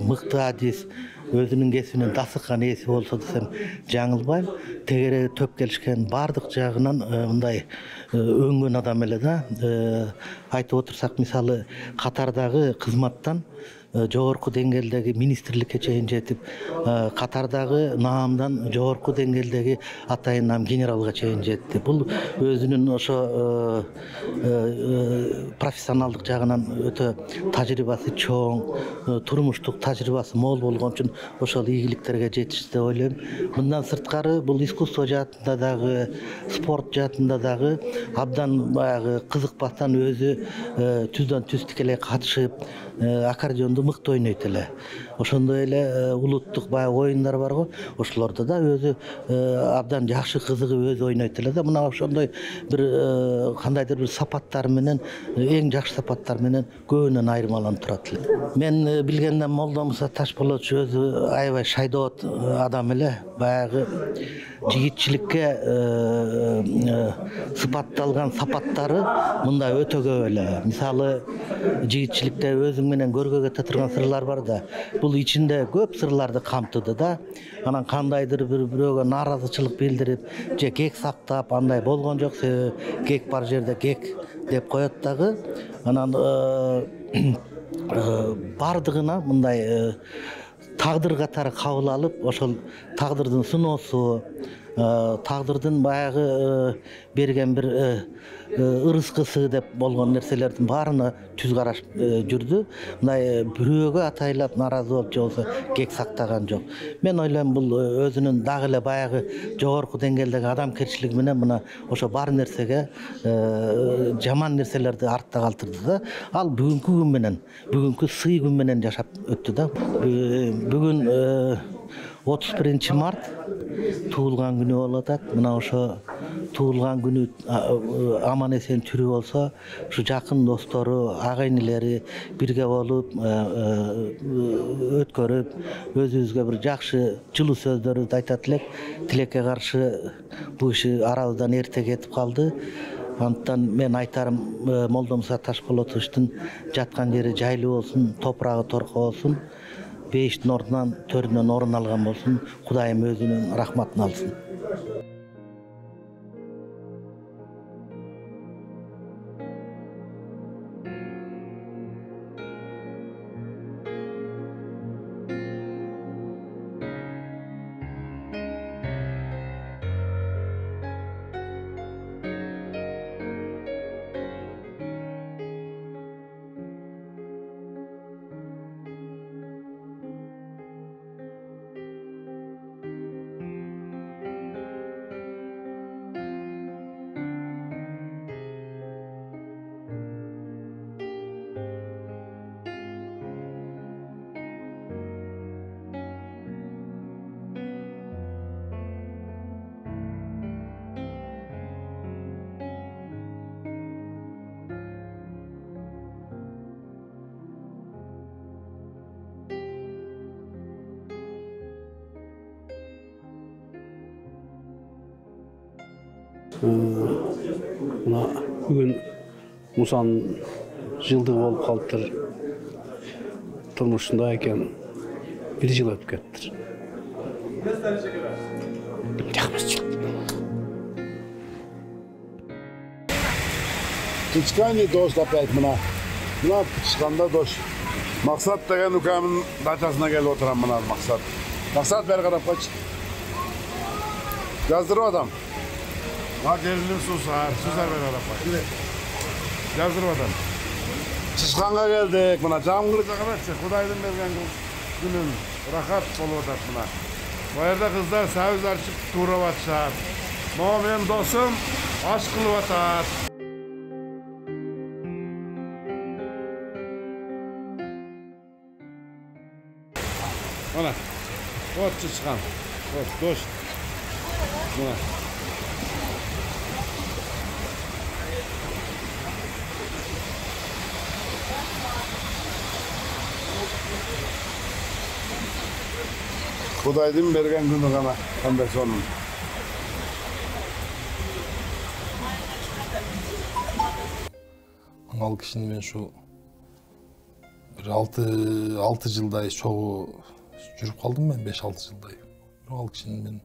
мыкты адис, өзүнүн кесибинен дасыккан ээси болсо десем жаңылбайм. Тегере төп келишкен бардык жагынан мындай өңгөн адам эле да. Айтып отурсак, мисалы катардагы кызматтан жогорку деңгээлдеги министрликке чейин жетип, катардагы наамдан жогорку деңгээлдеги атайын наам генералга чейин жетти. Бул өзүнүн ошо профессионалдык жагынан өтө тажрыйбасы чоң, турмуштук тажрыйбасы мол болгон үчүн ошол ийгиликтерге жетишти деп ойлойм. Мындан сырткары бул искусство жаатында дагы, спорт жаатында дагы абдан баягы кызыкпастан өзү түздөн түз тикелей катышып, аккордеонду мыкты ойнойт эле. Ошондой эле улуттук баягы оюндар бар го, ошолордо да өзү абдан жакшы кызыгып өзү ойнойт эле да. Мына ошондой бир кандайдыр бир сапаттар менен, эң жакшы сапаттар менен көбүнөн айырмаланып турат эле. Мен билгенден Молдо Муса Ташполотович өзү аябай шайдоот адам эле, баягы жигитчиликке сыпатталган сапаттары мындай өтө көп эле. Мисалы, жигитчиликте өзүң менен көргө кете турган сырлар бар да. Бул ичинде көп сырларды камтыды да. Анан кандайдыр бирөөгө нааразычылык билдирип, же кек сактап, андай болгон жок, кек бар жерде кек деп коет дагы. Анан бардыгына мындай тагдыр катары кабыл алып, ошол тагдырдын сыноосу, тағдырдың баяғы берген бір ырыскысы деп болған нәрселердің барына түз қарашып жүрді. Мынай біреуге атайлап наразы болып же болса кек сақтаған жоқ. Мен ойлаймын, бұл өзінің дағы эле баягы жогорку деңгээлдеги адамгерчилиги менен мына ошо бар нерсеге жаман нерселерди артта калтырды да. Ал бүгүнкү күн менен, бүгүнкү сый күн менен жашап өттү да. Бүгүн 31 март туылған күні болуп атат. Мына ошо туылған күнү аман эсен түрү болсо, ушу жакын достору, агайнилери бирге болуп өткөрүп, өзүбүзгө бир жакшы жылуу сөздөрдү айтат элек. Тилекке каршы бул иши арабыздан эрте кетип калды. Антан мен айтарым, Молдо Муса Ташполотовичтин жаткан жери жайлуу болсун, топурагы торко болсун. Бейиштин ордунан төрүнөн орун алган болсун, Кудайым өзүнүн рахматын алсын. Мына бүгін Мусанын жылдығы болып қалыптыр. Тұрмышында екен, бір жыл өтіп кеттір. Тычкани дос опять мына тычканда дос. Мақсат деген үкемін дачасына келіп отырам мына Мақсат. Мақсат бері қарап қойшы. Жаздырып адам. Gelinin susar beni araba. Yazdır vatan. Çıçkan'a geldik buna. Camgırıca kadar Kuday'dan bergen günün rahat bolup atat buna. Bu yerde kızlar savuz açıp tuğrap atışar. Benim dostum aşk kılıp atat. Ana. Ot çıçkan. Ot dost. Buna. Kuday'dan bergen günü gana, qanday sonun. Ал кишини мен ушу бир 6 жылдай чогуу жүрүп калдым мен, 5-6 жылдай. Ал кишини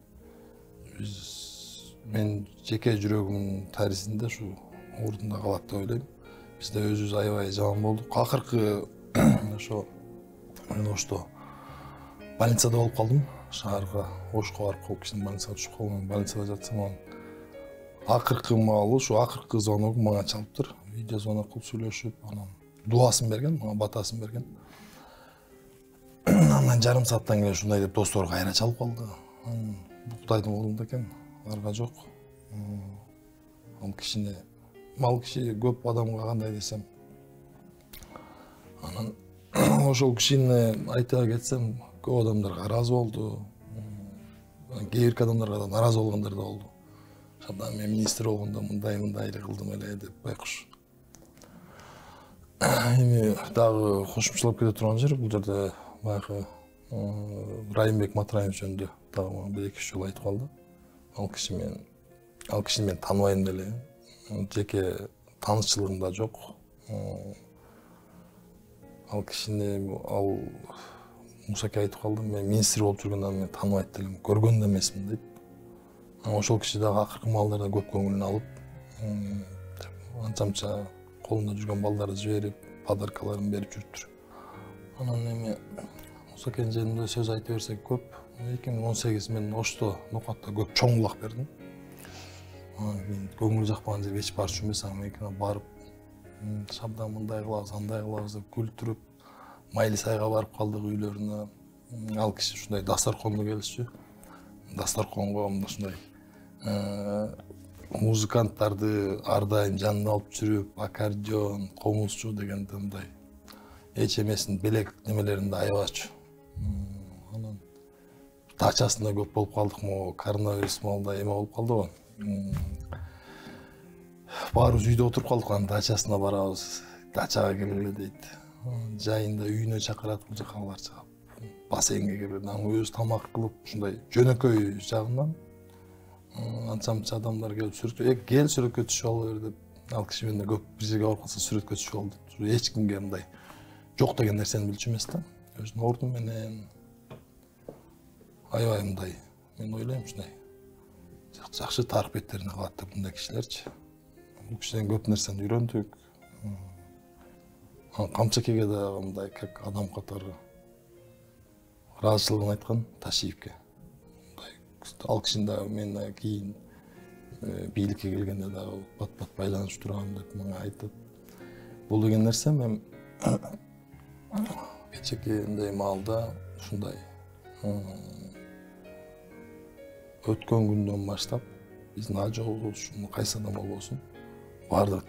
мен жеке жүрөгүмдүн тарихинде ушу ордунда калат деп ойлойм. Бизде өзүбүз аябай жаман болдук. Акыркы ошо мен ошто больницада болуп калдым. Шаарга Ошко барып калып кишинин больницага түшүп калган. Больницада жатсам акыркы маалы ушу акыркы звонок мага чалыптыр. Видео звонок кылып сүйлөшүп, анан дуасын берген, мага батасын берген. Анан жарым сааттан кийин ушундай деп достор кайра чалып калды. Бул Кудайдын колунда экен, арга жок. Ал киши көп адамга кандай десем. Анан ошол кишини айта кетсем, көп адамдарга ыраазы болду. Кээ бир адамдарга да наразы болгондор да болду. Ошондон мен министр болгондо мындай эле кылдым эле деп байкуш. Эми дагы кошумчалап кете турган жер, бул жерде баягы Райымбек Матраевич жөнүндө дагы бир-эки жолу айтып калды. Ал кишини мен тааныбайм деле. Жеке таанышчылыгым да жок. Ал кишини Мусаке айтып калды, мен министр болуп жүргөндөн мен тааныбайт делем, көргөн да эмесмин дейт. Ошол киши дагы акыркы маалдарда көп көңүлүн алып, анча-мынча колунда жүргөн балдарды жиберип, подаркаларын берип жүрүптүр. Анан эми Мусакенин жөнүндө сөз айта берсек көп. 2018 мен Ошто Нокатта көп чоң улак бердим. Мен көңүл жакпаган жерге эч барчу эмес, мен барып шабдан мындай кылабыз, андай кылабыз деп күлтүрүп, Майли сайга барып калдык үйлөрүнө. Ал киши ушундай дастарконго келишчү. Дастарконго ушундай музыканттарды ар дайым жанына алып жүрүп, аккордеон, комузчу дегенде мындай эч эмесин белек немелеринде аябачу. Анан дачасында көп болуп калдык, могу коронавирус малда эме болуп калды го. Баарыбыз үйдө отуруп калдык, анан дачасына барабыз. Дачага келгиле дейт. Жайында үйүнө чакырат, бул жака барча. Бассейнге келип, өзү тамак кылып, ушундай жөнөкөй жагынан анча-мынча адамдар келип сүрөткө, кел сүрөткө түшүп ал бер деп. Ал киши менде көп бир жерге барып калса сүрөткө түшүп алды. Эч кимге мындай жок деген нерсени билчү эмес да. Өзүнүн орду менен аябай мындай, мен ойлойм ушундай жакшы тарбиеттерин кылат деп мындай кишилерчи. Бул кишиден көп нерсени үйрөндүк. Камчакеге да мындай как адам катары ыраазычылыгын айткан Ташиевке. Ал кишinin да мен кийин бийликке келгенде дагы бат-бат байланышып турам деп мага айтып. Бул деген нерсе мен кечээки маалда ушундай өткөн күндөн баштап биздин ажообуз, кайсы адам болбосун, баардык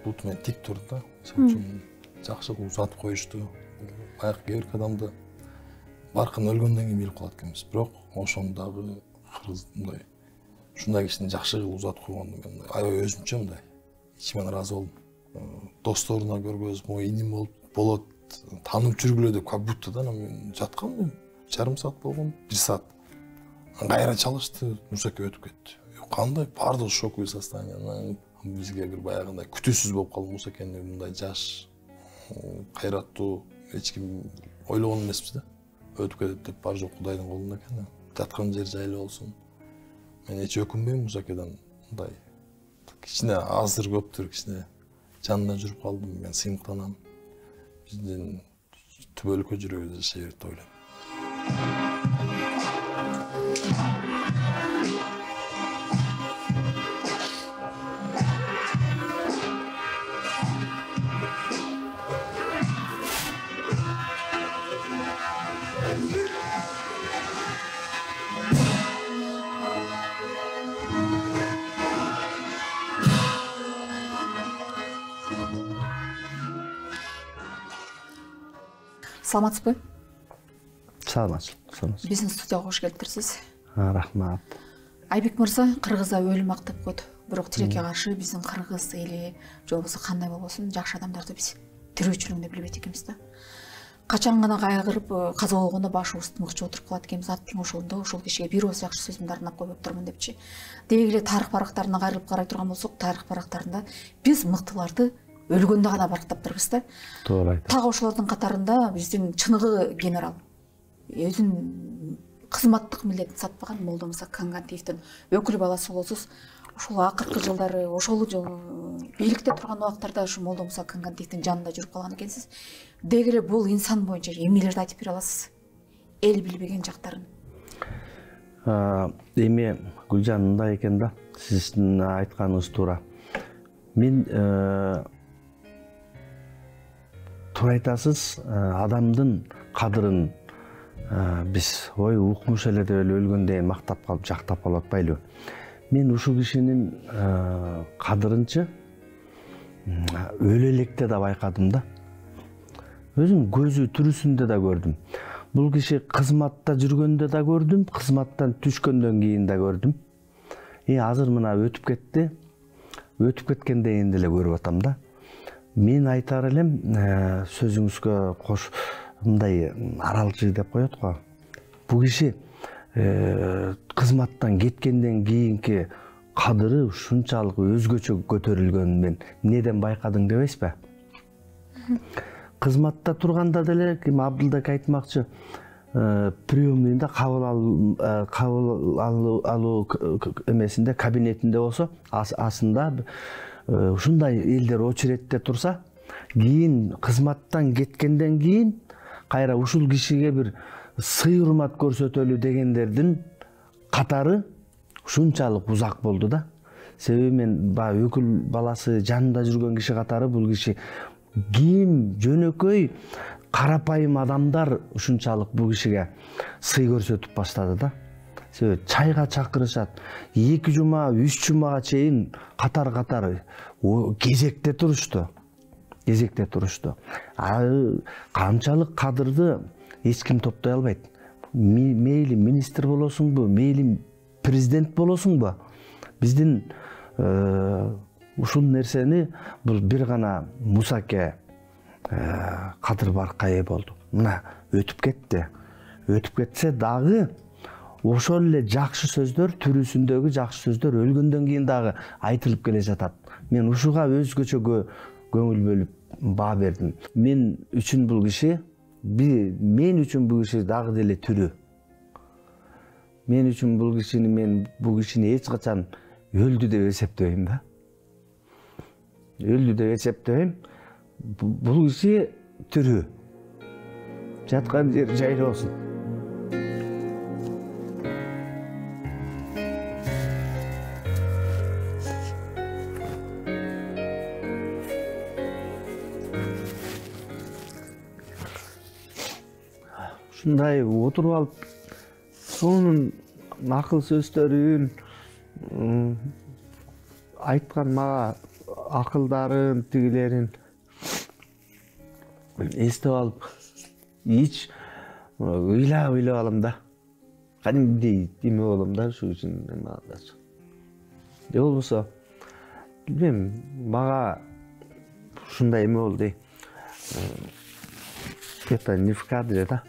бут менен тик турду да. Мисалы үчүн жакшы узатып коюшту. Баягы кээ бир адамды баркын өлгөндөн кийин билип калат экенбиз. Бирок ошону дагы кыргыз мындай ушундай кишини жакшы кылып узатып койгону мен аябай өзүмчө мындай ичимен ыраазы болдум. Досторуна көргөзүп, могу иним болот, таанып жүргүлө деп как будто да мен жаткам, жарым саат болгон, 1 саат. Кайра чалышты, Нурсаке өтүп кетти. Кандай баардыгы шоковый состояние. Бизге бир баягындай күтүүсүз болуп калды. Нурсакени мындай жаш, кайраттуу, эч ким ойлогон эмеспиз да. Өтүп кетет деп бар жок Кудайдын колунда экен. Жаткан жер жайлуу болсун. Мен эч өкүнбөйм Нурсакеден мындай. Кичине азыр көптүр кичине жанында жүрүп калдым, мен сыймыктанам. Биздин түбөлүккө жүрөбүз жашай берет деп ойлойм. Саламатсызбы? Саламатсыз. Биздин студияга кош келиптирсиз. Рахмат. Айбек мырза кыргызда өлүм мактап койду. Бирок тилекке каршы биздин кыргыз эли же болбосо кандай болбосун жакшы адамдарды биз тирүүчүлүгүндө билбейт экенбиз да. Качан гана кайгырып каза болгондо башыбызды мыкчып отуруп калат экенбиз. Аттың ошондо ошол кишиге бир ооз жакшы сөзүмдү арнап койбоп турмун депчи. Деги эле тарых барактарына кайрылып карай турган болсок, тарых барактарында биз мыктыларды өлгөндө гана барктаптырбыз да. Туура айтасыз. Так ошолордун катарында биздин чыныгы генерал өзүнүн кызматтык милдетин сатпаган Молдомуса Кангантиевдин өкүл баласы болосуз. Ошол акыркы жылдары ошол бийликте турган убактарда ушу Молдомуса Кангантиевдин жанында жүрүп калган экенсиз. Деги эле бул инсан боюнча эмнелерди айтып бере аласыз? Эл билбеген жактарын. Эми Гүлжан мындай экен да, сиздин айтканыңыз туура. Мен туура айтасыз, адамдын кадырын биз ой укмуш эле деп эле өлгөндө мактап калып жактап калып атпайлыбы? Мен ушул кишинин кадырынчы өлө электе да байкадым да. Өзүм көзү түрүсүндө да көрдүм. Бул киши кызматта жүргөндө да көрдүм, кызматтан түшкөндөн кийин да көрдүм. Азыр мына өтүп кетти. Өтүп кеткенде энди эле көрүп атам да. Мен айтар элем, сөзүңүзгө кош мындай аралчы деп коет го. Бул киши кызматтан кеткенден кийинки кадыры ушунчалык өзгөчө көтөрүлгөнүн мен эмнеден байкадың дебейсизби? Кызматта турганда деле Абдылдак айтмакчы, приемныйда кабыл алуу эмесинде, кабинетинде болсо, асында ушундай элдер очередте турса, кийин кызматтан кеткенден кийин кайра ушул кишиге бир сый урмат көрсөтөлү дегендердин катары ушунчалык узак болду да. Себеби мен баягы өкүл баласы жанында жүргөн киши катары бул киши ким жөнөкөй карапайым адамдар ушунчалык бул кишиге сый көрсөтүп баштады да. Себеби чайга чакырышат. 2 жума, 3 жумага чейин катар кезекте турушту. Канчалык кадырды эч ким топтой албайт. Мейли министр болосуңбу, мейли президент болосуңбу? Биздин ушул нерсени бул бир гана Мусаке кадыр баркка ээ болду. Мына өтүп кетти. Өтүп кетсе дагы ошол эле жакшы сөздөр, түрүсүндөгү жакшы сөздөр өлгөндөн кийин дагы айтылып келе жатат. Мен ушуга өзгөчө көңүл бөлүп баа бердим. Мен үчүн бул киши дагы деле түрү. Мен үчүн бул кишини эч качан өлдү деп эсептебейм да. Өлдү деп эсептебейм. Бул киши түрү. Жаткан жери жайлы болсун. Ушундай отуруп алып, сонун акыл сөздөрүн, айткан мага акылдарын, тигилерин эстеп алып, ич ыйлап алам да. Кадимдей эме болом да, ушул үчүн эмалдач. Же болбосо, билбейм, мага ушундай эме болду. Это не в кадре да.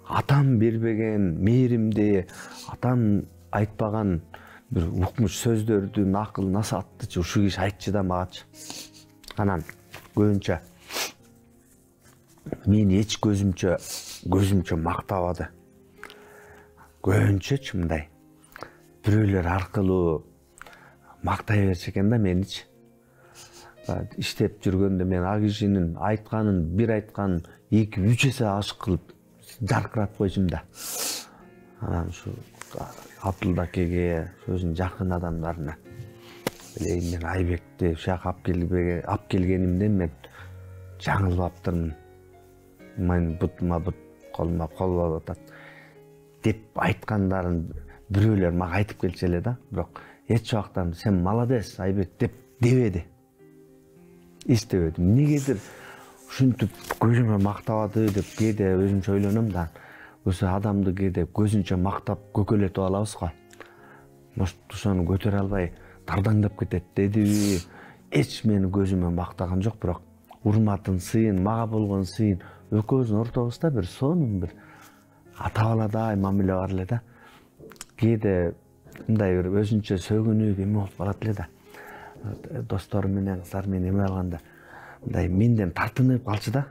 Атам бербеген мээримди, атам айтпаган бир укмуш сөздөрдүн акыл насаатты ушул киши айтчы да магачы. Анан көбүнчө мени эч көзүмчө мактабады. Көбүнчөчү мындай бирөөлөр аркылуу мактай берчү экен да меничи. Иштеп жүргөндө мен ал кишинин бир айтканын 2-3 эсе ашык кылып жаркыратып койчумун да. Анан ушу Абдулдакеге, өзүнүн жакын адамдарына мен Айбекти ушака алып келгенимден мен жаңылып мен бутума бут, колума кол болуп атат деп айткандарын бирөөлөр мага айтып келчү эле да. Бирок эч убактан сен молодец Айбек деп дебеди. Эстебеди. Эмнегедир ушинтип көзүмө мактабады деп кээде өзүмчө ойлоном да. Өзү адамды кээде көзүнчө мактап көкөлөтүп алабыз го. Может, ошону көтөрө албай тардаңдап кетет дедиби? Эч мени көзүмө мактаган жок, бирок урматын, сыйын, мага болгон сыйын экөөбүздүн ортобузда бир сонун бир ата баладай мамиле бар эле да. Кээде мындай бир өзүнчө сөгүнүп эме болуп калат эле да. Достору менен, кыздар менен эме алганда мындай менден тартынып калчу да.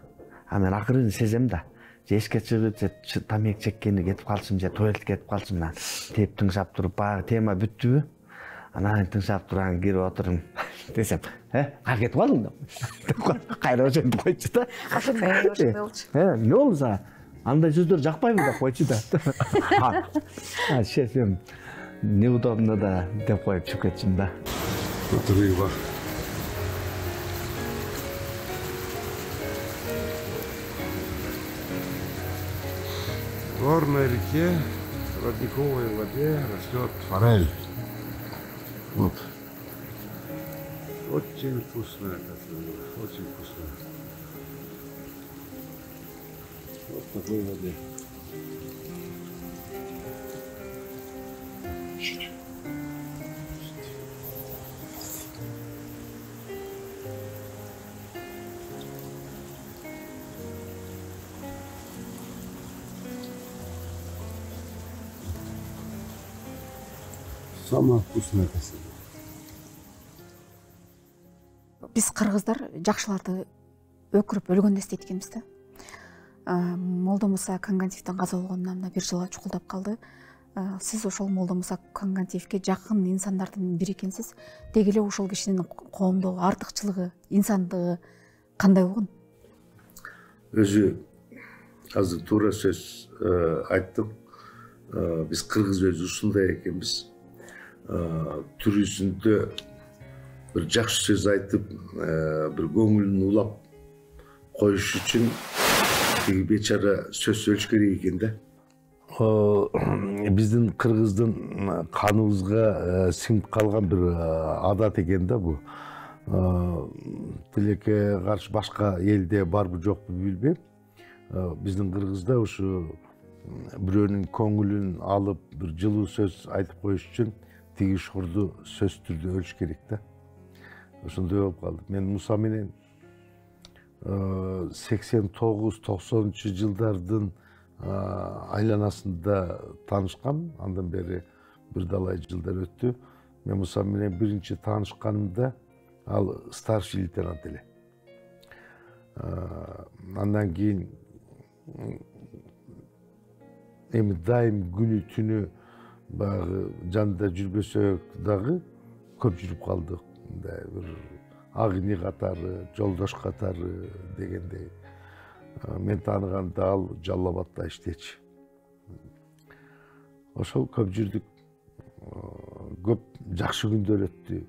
А мен акырын сезем да. Же эшикке чыгып, же тамек чеккени кетип калчым, же туалетке кетип калчым да. Теп тыңшап туруп, баягы тема бүттүбү? Анан тыңшап турам, кирип отурум десем, кайра кетип калдың да? Кайра ошентип койчу да. Ошондой болчу. Эмне болду сага? Андай сөздөр жакпайбы деп койчу да. Шефим, неудобно да деп коюп чыгып кетчүмүн да. Отрыва. В горной реке, в родниковой воде растет форель. Вот. Очень вкусная, очень вкусная. Вот в такой воде. Самая вкусная касса. Биз кыргыздар жакшыларды өкүрүп өлгөндө эстейт экенбиз да. Молдо Муса Кангантиевдин каза болгонуна мына 1 жыл чукулдап калды. Сиз ошол Молдо Муса Кангантиевге жакын инсандардын бири экенсиз. Деги эле ошол кишинин коомдогу артыкчылыгы, инсандыгы кандай болгон? Өзү азыр туура сөз айттым. Биз кыргыз өзү ушундай экенбиз. Түрүсүндө бир жакшы сөз айтып, бир көңүлүн улап коюш үчүн тиги бечара сөз сөйлөш керек экен да. Биздин кыргыздын каныбызга сиңип калган бир адат экен да бу. Тилекке каршы башка элде барбы жокпу билбейм. Биздин кыргызда ушу бирөөнүн көңүлүн алып бир жылуу сөз айтып коюш үчүн тиги шорду сөз түрдө өлүш керек да. Ошондой болуп калды. Мен Муса менен 89-90 жылдардын айланасында таанышкам. Андан бери бир далай жылдар өттү. Мен Муса менен биринчи таанышканымда ал старший лейтенант эле. Андан кийин эми дайым күнү түнү баягы жанында жүрбөсөк дагы көп жүрүп калдык. Мындай бир ак ине катары, жолдош катары дегендей. Мен тааныганда ал Жалал Абадта иштечи. Ошол көп жүрдүк. Көп жакшы күндөр өттү.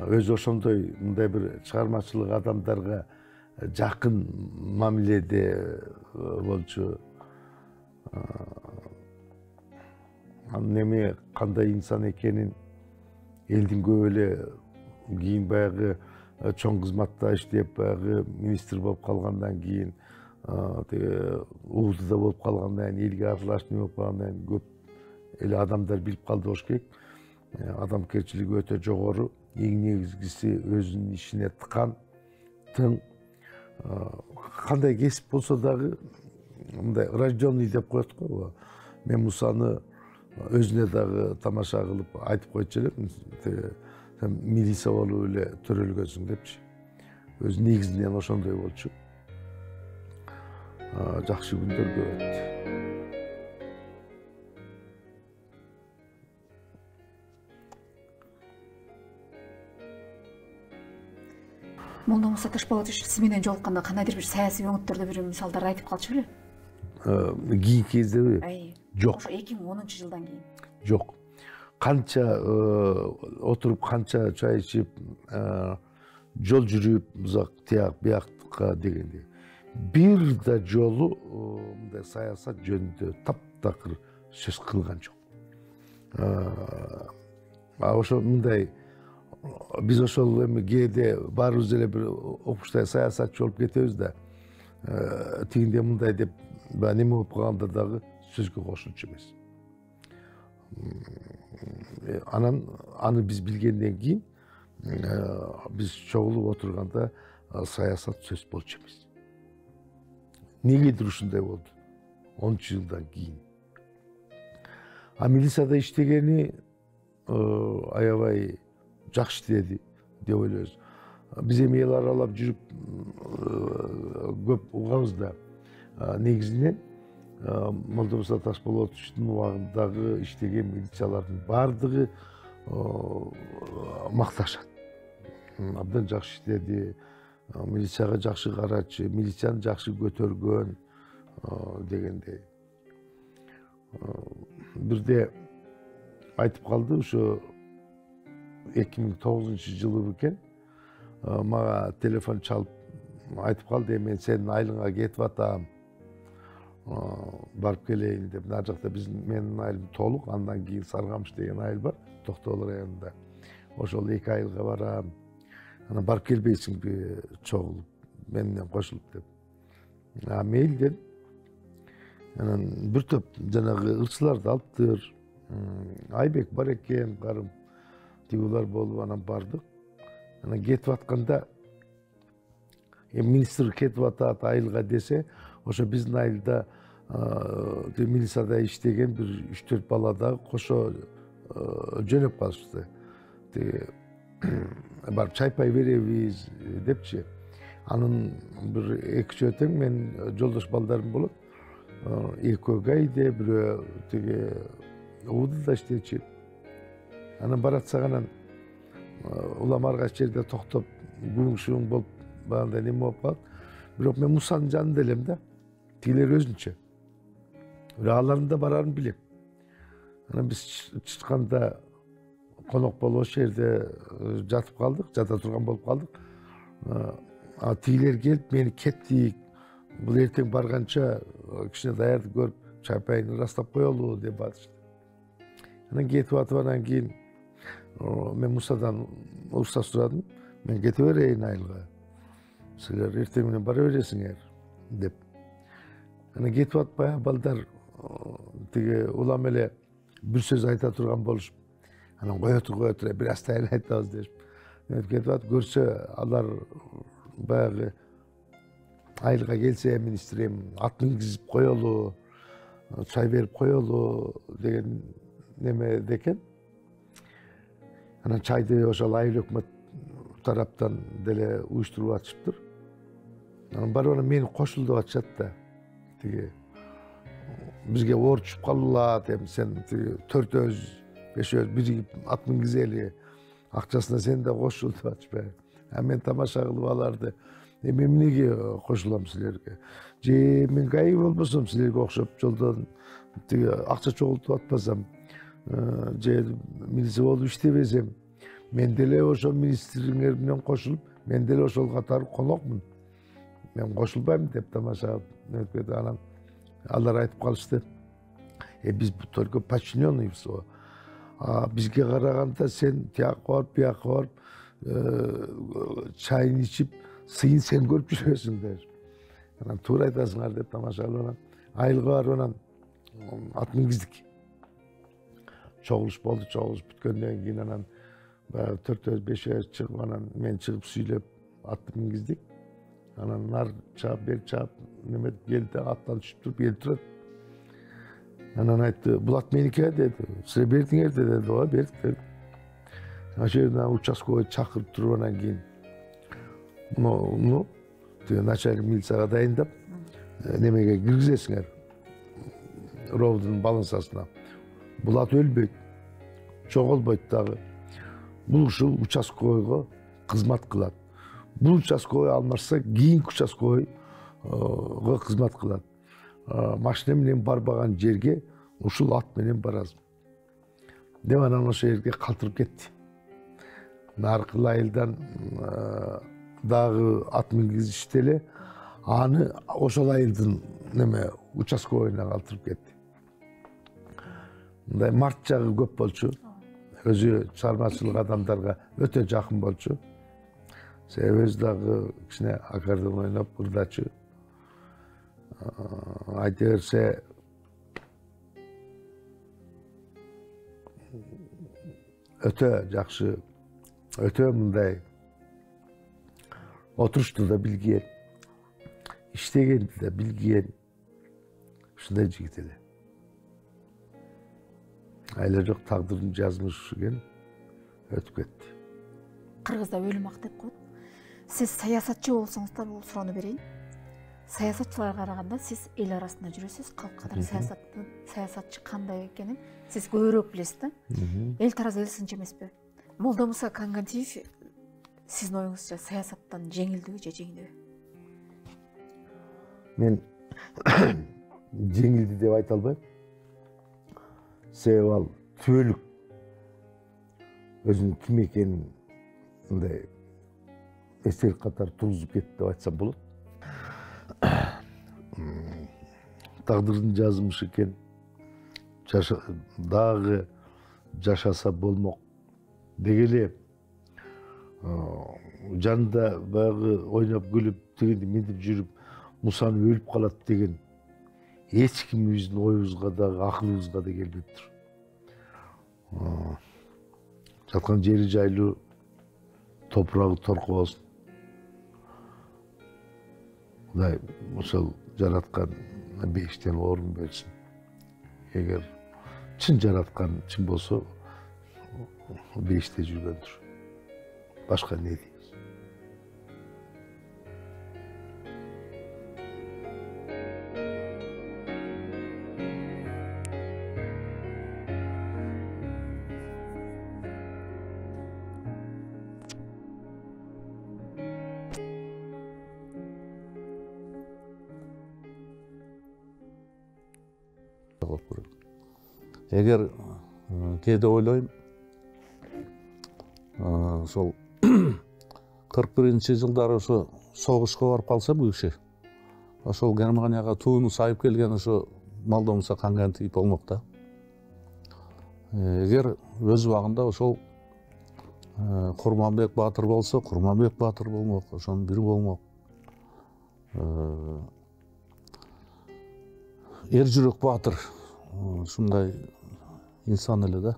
Өзү ошондой мындай бир чыгармачылык адамдарга жакын мамиледе болчу. Анын эми кандай инсан экенин элдин көп эле кийин баягы чоң кызматта иштеп, баягы министр болуп калгандан кийин, УУДда болуп калгандан кийин, элге аралашып болуп калгандан кийин көп эле адамдар билип калды болуш керек. Адамгерчилиги өтө жогору, эң негизгиси өзүнүн ишине тыкан, тың. Кандай кесип болсо дагы мындай рожденный деп коет го. Мен Мусаны өзүнө дагы тамаша кылып айтып койчу элем. Сен милиция болуп эле төрөлгөнсүң депчи. Өз негизинен ошондой болчу. Жакшы күндөр көп өттү. Молда Муса Ташпулатович сиз менен жолукканда кандайдыр бир саясий өңүттөрдө бир мисалдарды айтып калчу беле? Кийинки кездеби? Жок. Ошо 2010 жылдан кийин. Жок. Канча отуруп, канча чай ичип, жол жүрүп, узак тияк биякка дегенде. Бир да жолу мындай саясат жөнүндө таптакыр сөз кылган жок. Ошо мындай биз ошол эми кээде баарыбыз эле бир окуштай саясатчы болуп кетебиз да. Тигинде мындай деп неме болуп калганда дагы сөзгө кошулчу эмес. Анан аны биз билгенден кийин биз чогулуп отурганда саясат сөз болчу эмес. Негедир ушундай болду 10 жылдан кийин. Милицияда иштегени аябай жакшы иштеди деп ойлойбуз. Биз эми эл аралап жүрүп көп угабыз да. Негизинен Молда Муса Ташпулатовичтин убагындагы иштеген милициялардын баардыгы макташат. Абдан жакшы иштеди, милицияга жакшы карачы, милицияны жакшы көтөргөн дегендей. Бирде айтып калды, ошо 2009 жылы бекен, мага телефон чалып айтып калды, мен сенин айылыңа кетип атам, барып келейин деп. Мына жакта менин айылым толук, андан кийин Саргамыш деген айыл бар, Токтогул районунда. Ошол 2 айылга барам. Анан барып келбейсиңби чогулуп, мен менен кошулуп деп. Мейли дедим. Анан бир топ жанагы ырчыларды алыптыр. Айбек бар экен, карым. Тигулар болуп анан бардык. Анан кетип атканда министр кетип атат айылга десе, ошо биздин айылда милицияда иштеген бир 3-4 бала дагы кошо жөнөп калышты. Барып чайпай беребиз депчи. Анын бир 2 өтөң мен жолдош балдарым болот. Экөө гайде, бирөө тиги УУДда иштечи. Анан баратсак анан улам аргач жерде токтоп, гүң-шүң болуп, баягындай неме болуп калат. Бирок мен Мусанын жанында элем да. Тигилер өзүнчө. Раларында барарын билем. Анан биз чыкканда конок болуп ошол жерде жатып калдык, жата турган болуп калдык. Тигилер келип мени кеттик. Бул эртең барганча кичине даярдык көрүп, чапайын ырастап коелу деп атышты. Анан кетип атып анан кийин мен Мусадан уруксат сурадым. Мен кете берейин айылга. Силер эртең менен бара бересиңер деп. Анан кетип атпай балдар тиги улам эле бир сөз айта турган болушуп. Анан кое тур бир астайын айтабыз дешип. Кетип атып көрсө алар баягы айылга келсе министрим ат мингизип коелу, чай берип коелу деген неме декен. Анан чайды ошол айыл өкмөт тараптан деле уюштуруп атышыптыр. Анан барып анан мени кошул деп атышат да. Тиги бизге оорчуп калуулат, эми сен тиги 4-өз, 5-өз биригип ат мингизели, акчасына сен да кошул деп атышпайбы. Мен тамаша кылып аларды. Эми эмнеге кошулам силерге? Же мен кайы болбосом силерге окшоп жолдон тиги акча чогултуп атпасам, же милиция болуп иштебесем, мен деле ошол министрлиңер менен кошулуп, мен деле ошол катары конокмун. Мен кошулбайм деп тамаша өткөдү. Анан алар айтып калышты. Биз только подчиненныйбыз. Бизге караганда сен тияка барып, бияка барып, чайын ичип, сыйын сен көрүп жүрөсүң деп. Анан туура айтасыңар деп тамаша кылып анан айылга барып анан ат мингиздик. Чогулуш болду, чогулуш бүткөндөн кийин анан 4-өз, 5-өз чыгып анан мен чыгып сүйлөп атты мингиздик. Анан нар чаап, бер чаап, неме келди, аттан түшүп туруп келип турат. Анан айтты, бул ат меники деди. Силер бердиңер деди. Ооба, бердик деди. Ошол жерден участковой чакырып туруп анан кийин тиги начальник милицияга дайындап, немеге киргизесиңер. Ровдун балансасына. Бул ат өлбөйт, жоголбойт дагы. Бул ушул участковойго кызмат кылат. Бул участковой алмашса, кийинки участковойго кызмат кылат. Машина менен барбаган жерге ушул ат менен барасың. Деп анан ошол жерге калтырып кетти. Наркы айылдан дагы ат мингизишти эле, аны ошол айылдын неме участковойуна калтырып кетти. Мындай март жагы көп болчу. Өзү чармачылык адамдарга өтө жакын болчу. Себеби өзү дагы кичине аккордеон ойноп ырдачу. Айта берсе өтө жакшы, өтө мындай отурушту да билген, иштегенди да билген, ушундай жигит эле. Айла жок, тагдырдын жазмышы экен, өтүп кетти. Кыргызда өлүм ак деп коет. Сиз саясатчы болсоңуз да бул суроону берейин. Саясатчыларга караганда сиз эл арасында жүрөсүз, калк катары саясатчы кандай экенин сиз көбүрөөк билесиз да. Эл таразы эл сынчы эмеспи? Молдомуса Кангантиев сиздин оюңузча саясаттан жеңилдиби же жеңдиби? Мен жеңилди деп айта албайм. Себеби ал түбөлүк өзүнүн ким экенин мындай эстелик катары тургузуп кетти деп айтсам болот. Тагдырдын жазмышы экен, дагы жашаса болмок дегеле жанында баягы ойноп күлүп тигинди минтип жүрүп Мусаны өлүп калат деген эч кимибиздин оюбузга дагы акылыбызга да келбептир. Жаткан жери жайлуу, топурагы торко болсун. Кудай ошол жараткан бейиштен орун берсин. Эгер чын жараткан чын болсо, бейиште жүргөндүр. Башка не дейм? болуп көрөт. Эгер кээде ойлойм, ошол 41-жылдары ошо согушка барып калса бул киши, ошол Германияга тууну сайып келген ошо Молдомуса канган тип болмок да. Эгер өз убагында ошол Курманбек Баатыр болсо, Курманбек Баатыр болмок, ошонун бири болмок. Эр жүрөк Баатыр ушундай инсан эле да.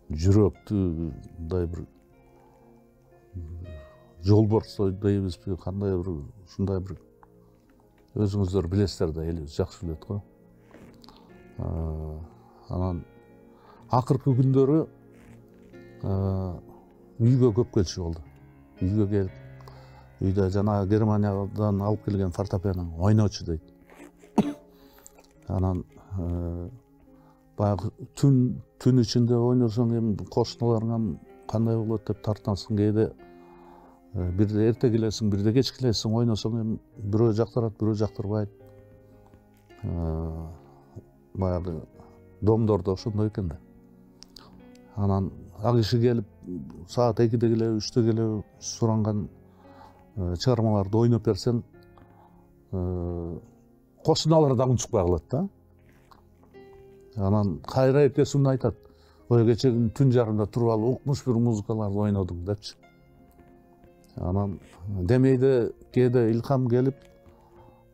Жүрөктүү мындай бир жолборсой дейбизби, кандай бир ушундай бир өзүңүздөр билесиздер да, элибиз жакшы билет го. Анан акыркы күндөрү үйгө көп келчү болду. Үйгө келип, үйдө жана Германиядан алып келген фортепиано ойночу дейт. Анан баягы түн ичинде ойносоң эми кошуналарыңан кандай болот деп тартасың. Кээде бирде эрте келесиң, бирде кеч келесиң, ойносоң эми бирөө жактырат, бирөө жактырбайт. Баягы домдордо ошондой экен да. Анан ал киши келип саат 2-де келеби, 3-те келеби суранган чыгармаларды ойноп берсең, кошуналар да унчукпай калат да. Анан кайра эртеси күнү айтат, ой кече күнү түн жарымда туруп алып укмуш бир музыкаларды ойнодуң депчи. Анан демейде кээде илхам келип,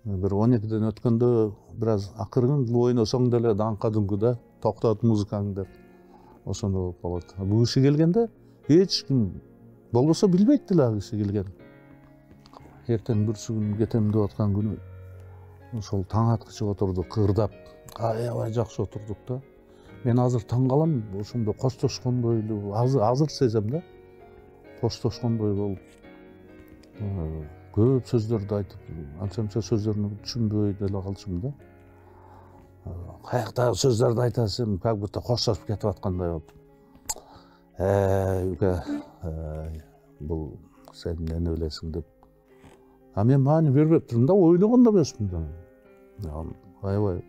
бир 12-ден өткөндө бир аз акырын ойносоң деле даңка дүңкү да, токтот музыкаңды деп. Ошондой болуп калат. Бул киши келгенде эч ким болбосо билбейт деле ал киши келген. Эртең бүрсү күн кетем деп аткан күнү ошол таң аткыча отурдук, кырдап, аябай жакшы отурдук да. Мен азыр таң калам, ошондо коштошкондой эле, азыр сезем да. Коштошкондой болуп, көп сөздөрдү айтып, анча-мынча сөздөрүн түшүнбөй деле калчумун да. Каяктагы сөздөрдү айтасың, как будто коштошуп кетип аткандай болуп. Ука, бул сен эмне билесиң деп. А мен маани бербептирмин да, ойлогон да эмесмин да. Аябай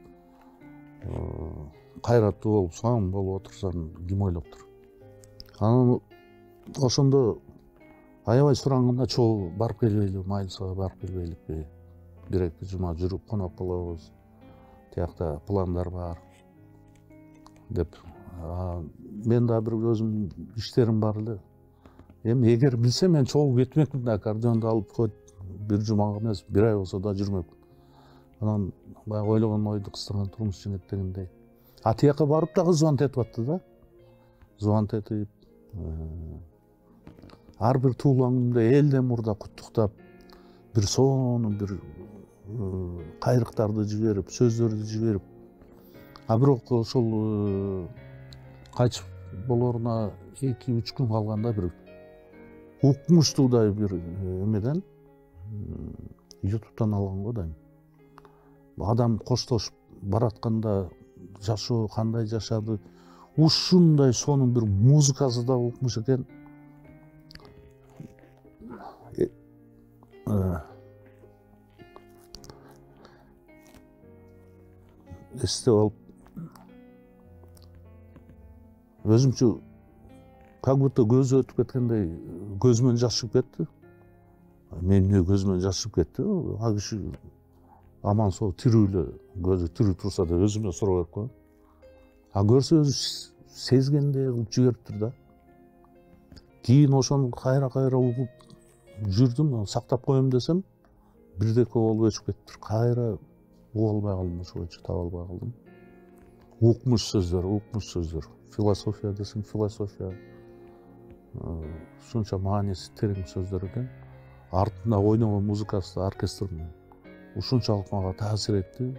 кайраттуу болуп, саң болуп отурсаң, ким ойлоптур. Анан ошондо аябай суранганда, чогуу барып келбейли, Майылсага барып келбейликпи? 1-2 жума жүрүп конок болобуз. Тиякта пландар бар деп. Мен да бир өзүм иштерим бар эле. Эми эгер билсем мен чогуу кетмекмин да, аккордеонду алып койт, 1 жумага эмес, 1 ай болсо да жүрмөкмүн. Анан баягы ойлогон ойду кыстырган турмуш жеңет дегендей. А тияка барып дагы звонт этип атты да. Звонт этип, ар бир туулган күндө элден мурда куттуктап, бир сонун бир кайрыктарды жиберип, сөздөрдү жиберип. А бирок ошол кайтып болоруна 2-3 күн калганда бир укмуштуудай бир эмеден YouTube'дан алган го да. Адам коштошуп баратканда жашоо кандай жашады, ушундай сонун бир музыкасы да укмуш экен. Эсте болуп, өзүмчө как будто көзү өтүп кеткендей, көзүмөн жаш чыгып кетти. Мен эмне көзүмөн жаш чыгып кетти? Ал киши аман сол тирүү эле, көзү тирүү турса деп өзүмө сурап койгом. А көрсө өзү сезгендей кылып жибериптир да. Кийин ошону кайра угуп жүрдүм, сактап коем десем, бирдеке болуп өчүп кетиптир. Кайра уга албай калдым, ошо бойча таба албай калдым. Укмуш сөздөр. Философия десең, философия. Ушунча мааниси терең сөздөр экен. Артында ойногон музыкасы, оркестрдин ушунчалык мага таасир этти.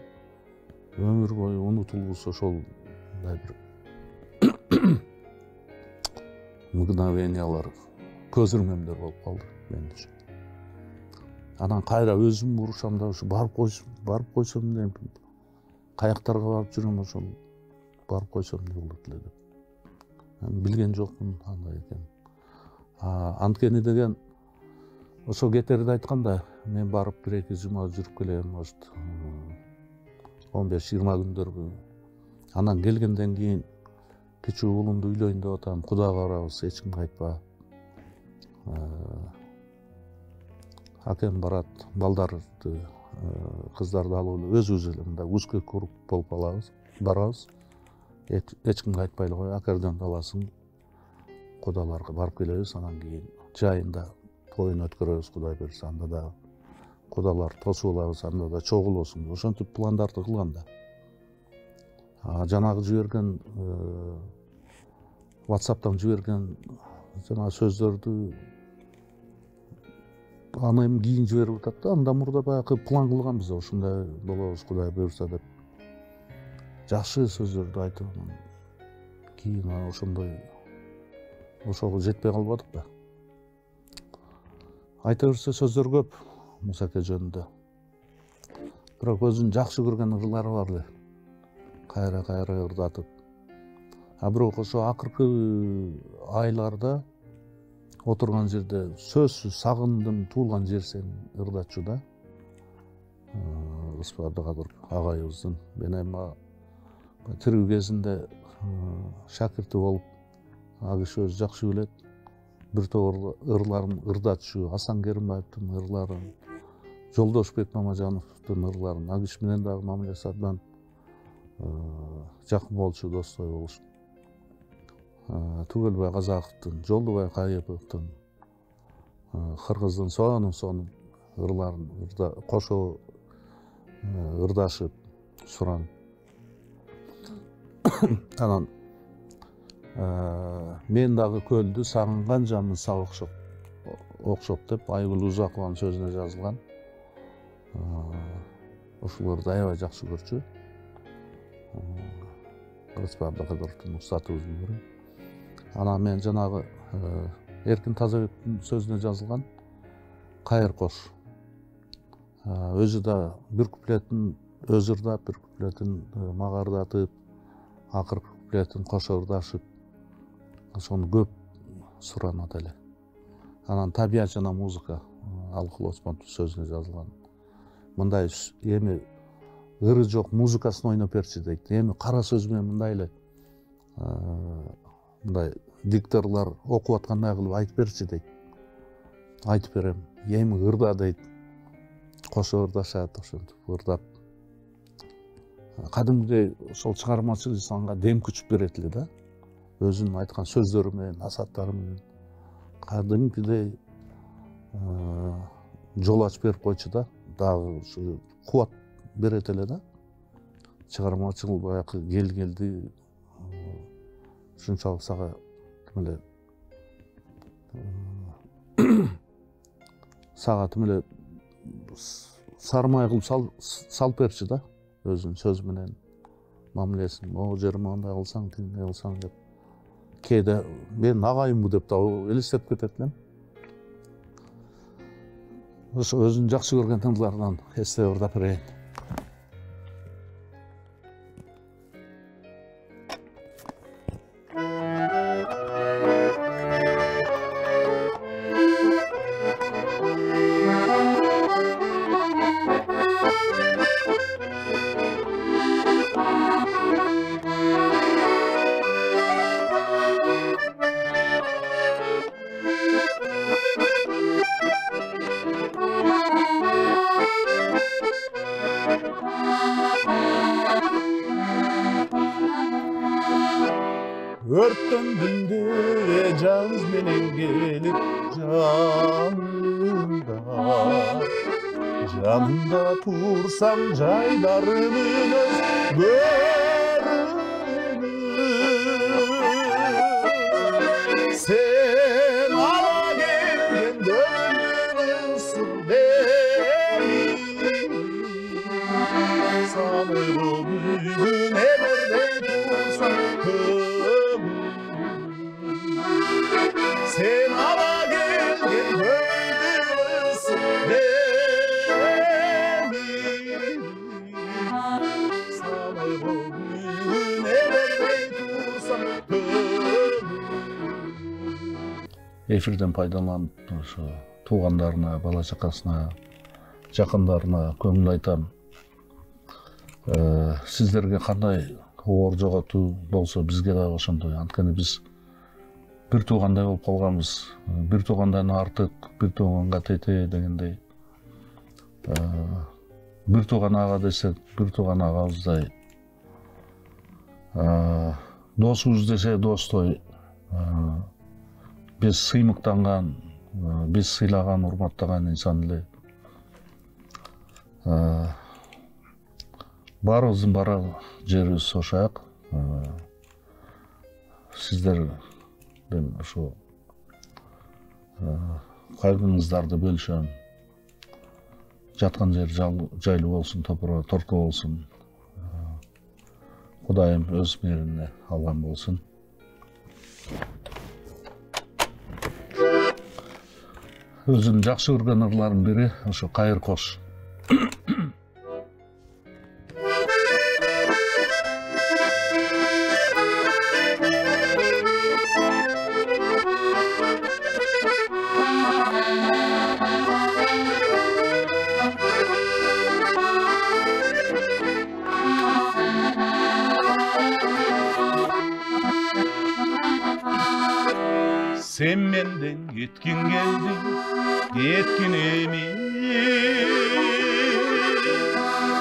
Өмүр бою унутулгусу ошол мындай бир мгновениялар, көз ирмемдер болуп калды мен үчүн. Анан кайра өзүм урушам да, ушу барып койсом деп, каяктарга барып жүрөм, ошол барып койсом деп болот эле деп. Мен билген жокмун андай экен. Анткени деген ошо кетерде айтканда, мен барып 1-2 жума жүрүп келем, может 15-20 күндөргө Анан келгенден кийин кичүү уулумду үйлөйүн деп атам, Кудайга барабыз, эч кимге айтпа. Акем барат, балдарды, кыздарды алып эле өзүбүз эле мындай узкий круг болуп барабыз. Эч кимге айтпай эле кой, аккордеонду аласың, кудаларга барып келебиз, анан кийин жайында тоюн өткөрөбүз, Кудай берсе, анда да кудалар тосуп алабыз, анда да чогулосуң. Ошентип пландарды кылган да. Жанагы жиберген WhatsApp'tan жиберген жана сөздөрдү аны эми кийин жиберип атат да, андан мурда баягы план кылганбыз, ушундай болобуз, Кудай буйрса деп. Жакшы сөздөрдү айтып, кийин ошондой ошого жетпей калбадык да. Айта берсе сөздөр көп Мусаке жөнүндө. Бирок өзүнүн жакшы көргөн ырлары бар эле. Кайра ырдатып. Бирок ошо акыркы айларда отурган жерде сөзсүз сагындым, туулган жер сен ырдатчу да. Рыспат Абдыкадыр агайыбыздын менен тирүү кезинде шакирти болуп, ал киши өзү жакшы билет. Бир топ ырларын ырдатчу, Асан Керимбаевдин ырларын, Жолдошбек Мамажановдун ырларын, ал киши менен дагы мамилеси абдан жакын болчу, достой болушу. Түгөлбай Казаковдун, Жолдубай Кайыповдун, кыргыздын сонун ырларын кошо ырдашып, суран. Анан мен дагы көлдү сагынган жаным сак окшоп деп Айгүл Узакованын сөзүнө жазылган. Ошолорду аябай жакшы көрчү. Рыспат Абдыкадыровдун устатыбыздын бири. Анан мен жанагы Эркин Тазабектин сөзүнө жазылган Кайыр кош. Өзү да бир куплетин өзү ырдап, бир куплетин мага ырдатып, акыркы куплетин кошо ырдашып, ошону көп суранат эле. Анан Табият жана музыка Алкул Осмоновдун сөзүнө жазылган. Мындай эми ыры жок музыкасын ойноп берчи дейт. Эми кара сөз менен мындай эле мындай дикторлор окуп аткандай кылып айтып берчи дейт. Айтып берем. Эми ырда дейт. Кошо ырдашат, ошентип ырдап. Кадимгидей ошол чыгармачылык жасаганга дем күч берет эле да. Өзүнүн айткан сөздөрү менен, насааттары менен кадимгидей жол ачып берип койчу да. Дагы ушу кубат берет эле да. Чыгармачыл баягы келди. Ушунчалык сага тим эле сага тим эле сармай кылып салып берчү да. Өзүнүн сөзү менен мамилесин, могу жериме андай кылсаң, тиңдей кылсаң деп. Кээде мен агайымбы деп да элестеп кетет элем. Ошо өзүнүн жакшы көргөн ырларынан эстеп ырдап берейин. Örttündü caz menen gelip janımda tursam jaydarımın öz görünür. Sen ala gelgen döndürürsün beni, sanır o büyüdün everde tursam sen ala gelgen döndürürsün beni, sanır o büyüdün everde tursam Эфирден пайдаланып, ошо туугандарына, бала чакасына, жакындарына көңүл айтам. Сиздерге кандай оор жоготуу болсо бизге дагы ошондой. Анткени биз бир туугандай болуп калганбыз. Бир туугандан артык, бир тууганга тете дегендей. Бир тууган ага десек, бир тууган агабыздай. Досубуз десе достой. Биз сыймыктанган, биз сыйлаган, урматтаган инсан эле. Баарыбыздын бара жерибиз ошак. Сиздерден ошо кайгыңыздарды бөлүшөм. Жаткан жер жайлуу болсун, торко болсун. Кудайым өз мээрине алган болсун. Өзүнүн жакшы көргөн ырларынын бири ошо кайыр кош. Sen menden gitkin geldin, gitkin emin.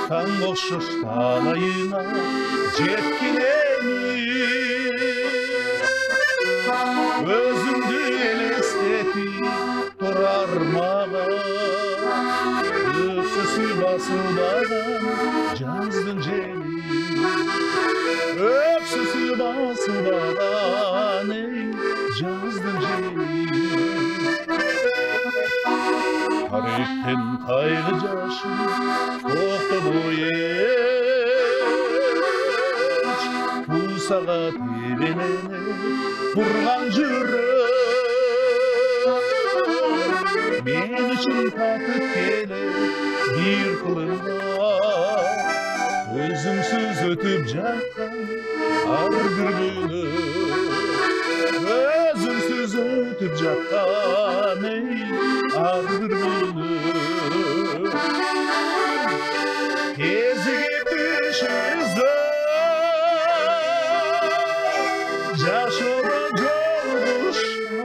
Tan boşuş talayına jetkin emin. Özümdü elesteti durar mağa. Öksüsü basılmadan cazdın jeli. Öksüsü basılmadan cazdın jeli. Karekten kaygı caşı tohtu boyeç. Pusağa terenene vurgan jürek. Men üçün tatıp gelir bir kılımda. Özümsüz ötüp жатқан ар bir günü. Özümsüz ötüp жатқан ар bir günü. Кезігіп düşüzді жашыра жолғышар.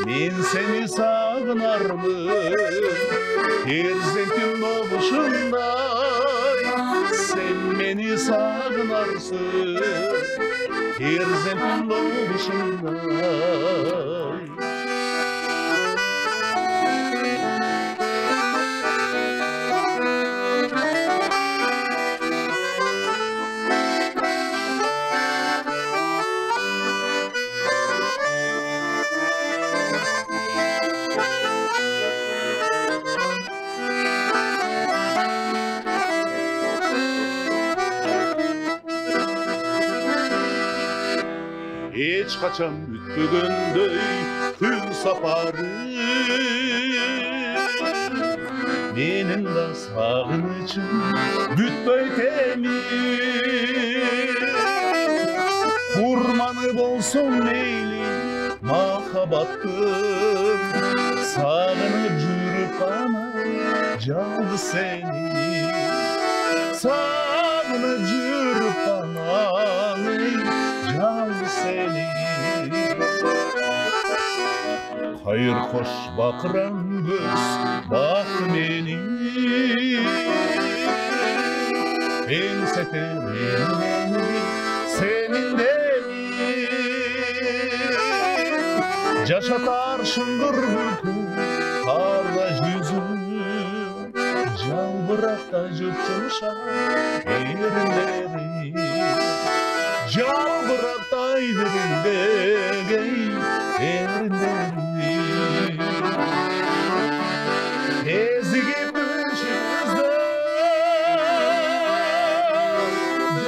Мен seni sağınarмын перзентим болушундай. Sen beni sağınarsın perzentim oluşunday. Hiç kaçan bütbügündöy gün saparı. Menin da sağınıcım bütböy temiz. Kurmanı bolsun meyli mahabattım. Sağınıp jürüp bana caldı seni. Sağınıp jürüp bana caldı seni. Hayır hoş bakıran göz baktı beni. Benseterim senin de mi? Yaşatar şındır bülkü kardeş yüzüm. Can bırak da cıpçımşa yerinleri. Can bırak da yerinleri. Ezgip düşüzde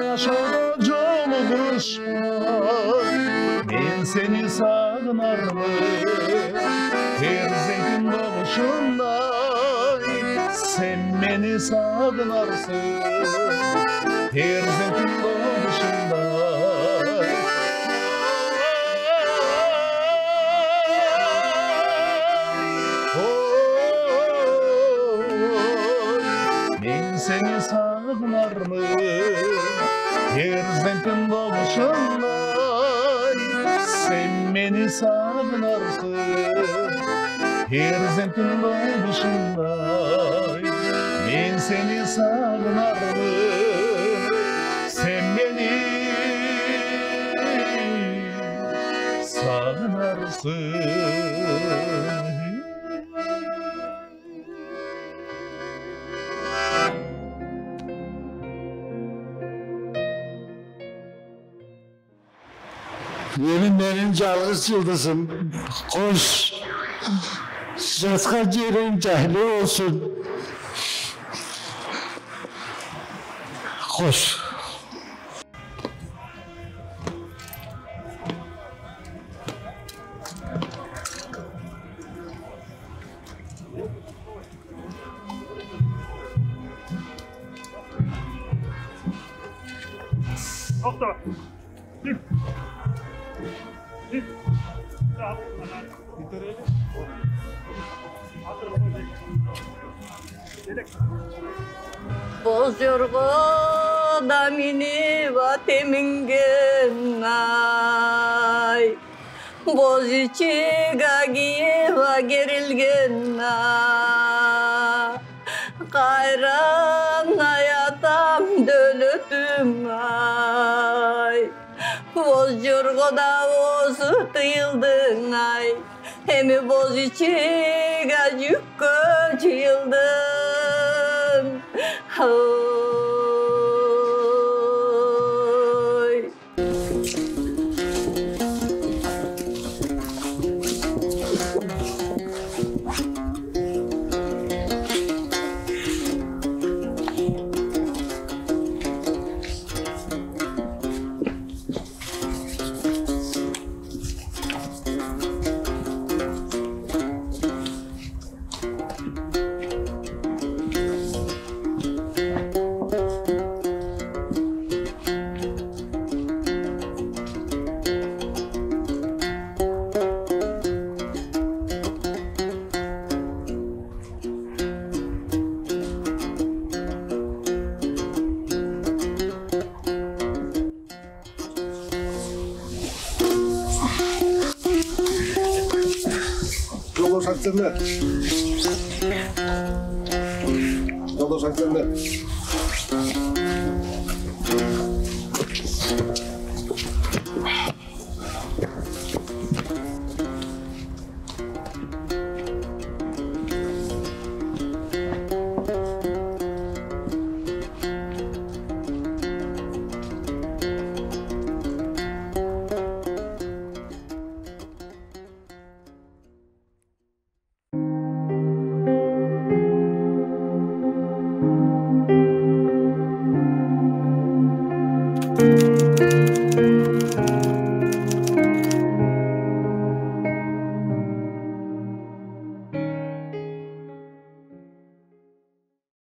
yaşana joluguşar. Men seni sağınarmın perzentim boluşunday. Sen beni sağınarsın perzentim boluşunday. Seni sağınarmın sen beni sağlarsın. Herzentin başındayım, ben seni sağlarım. Sen beni sağlarsın. Yemin benim çalgıs yıldızım, koş, jasqa yerin cahli olsun, koş. Doktor. Bozyorgoda mini vatemingen ay, boz içiga giva gerilgen ay, kayran hayatam dölötüm ay, bozyorgoda ozu tıyıldın ay, hemi boz içiga yükköl çıyıldın. Oy. Yoldaş Aksenler. Yoldaş Aksenler.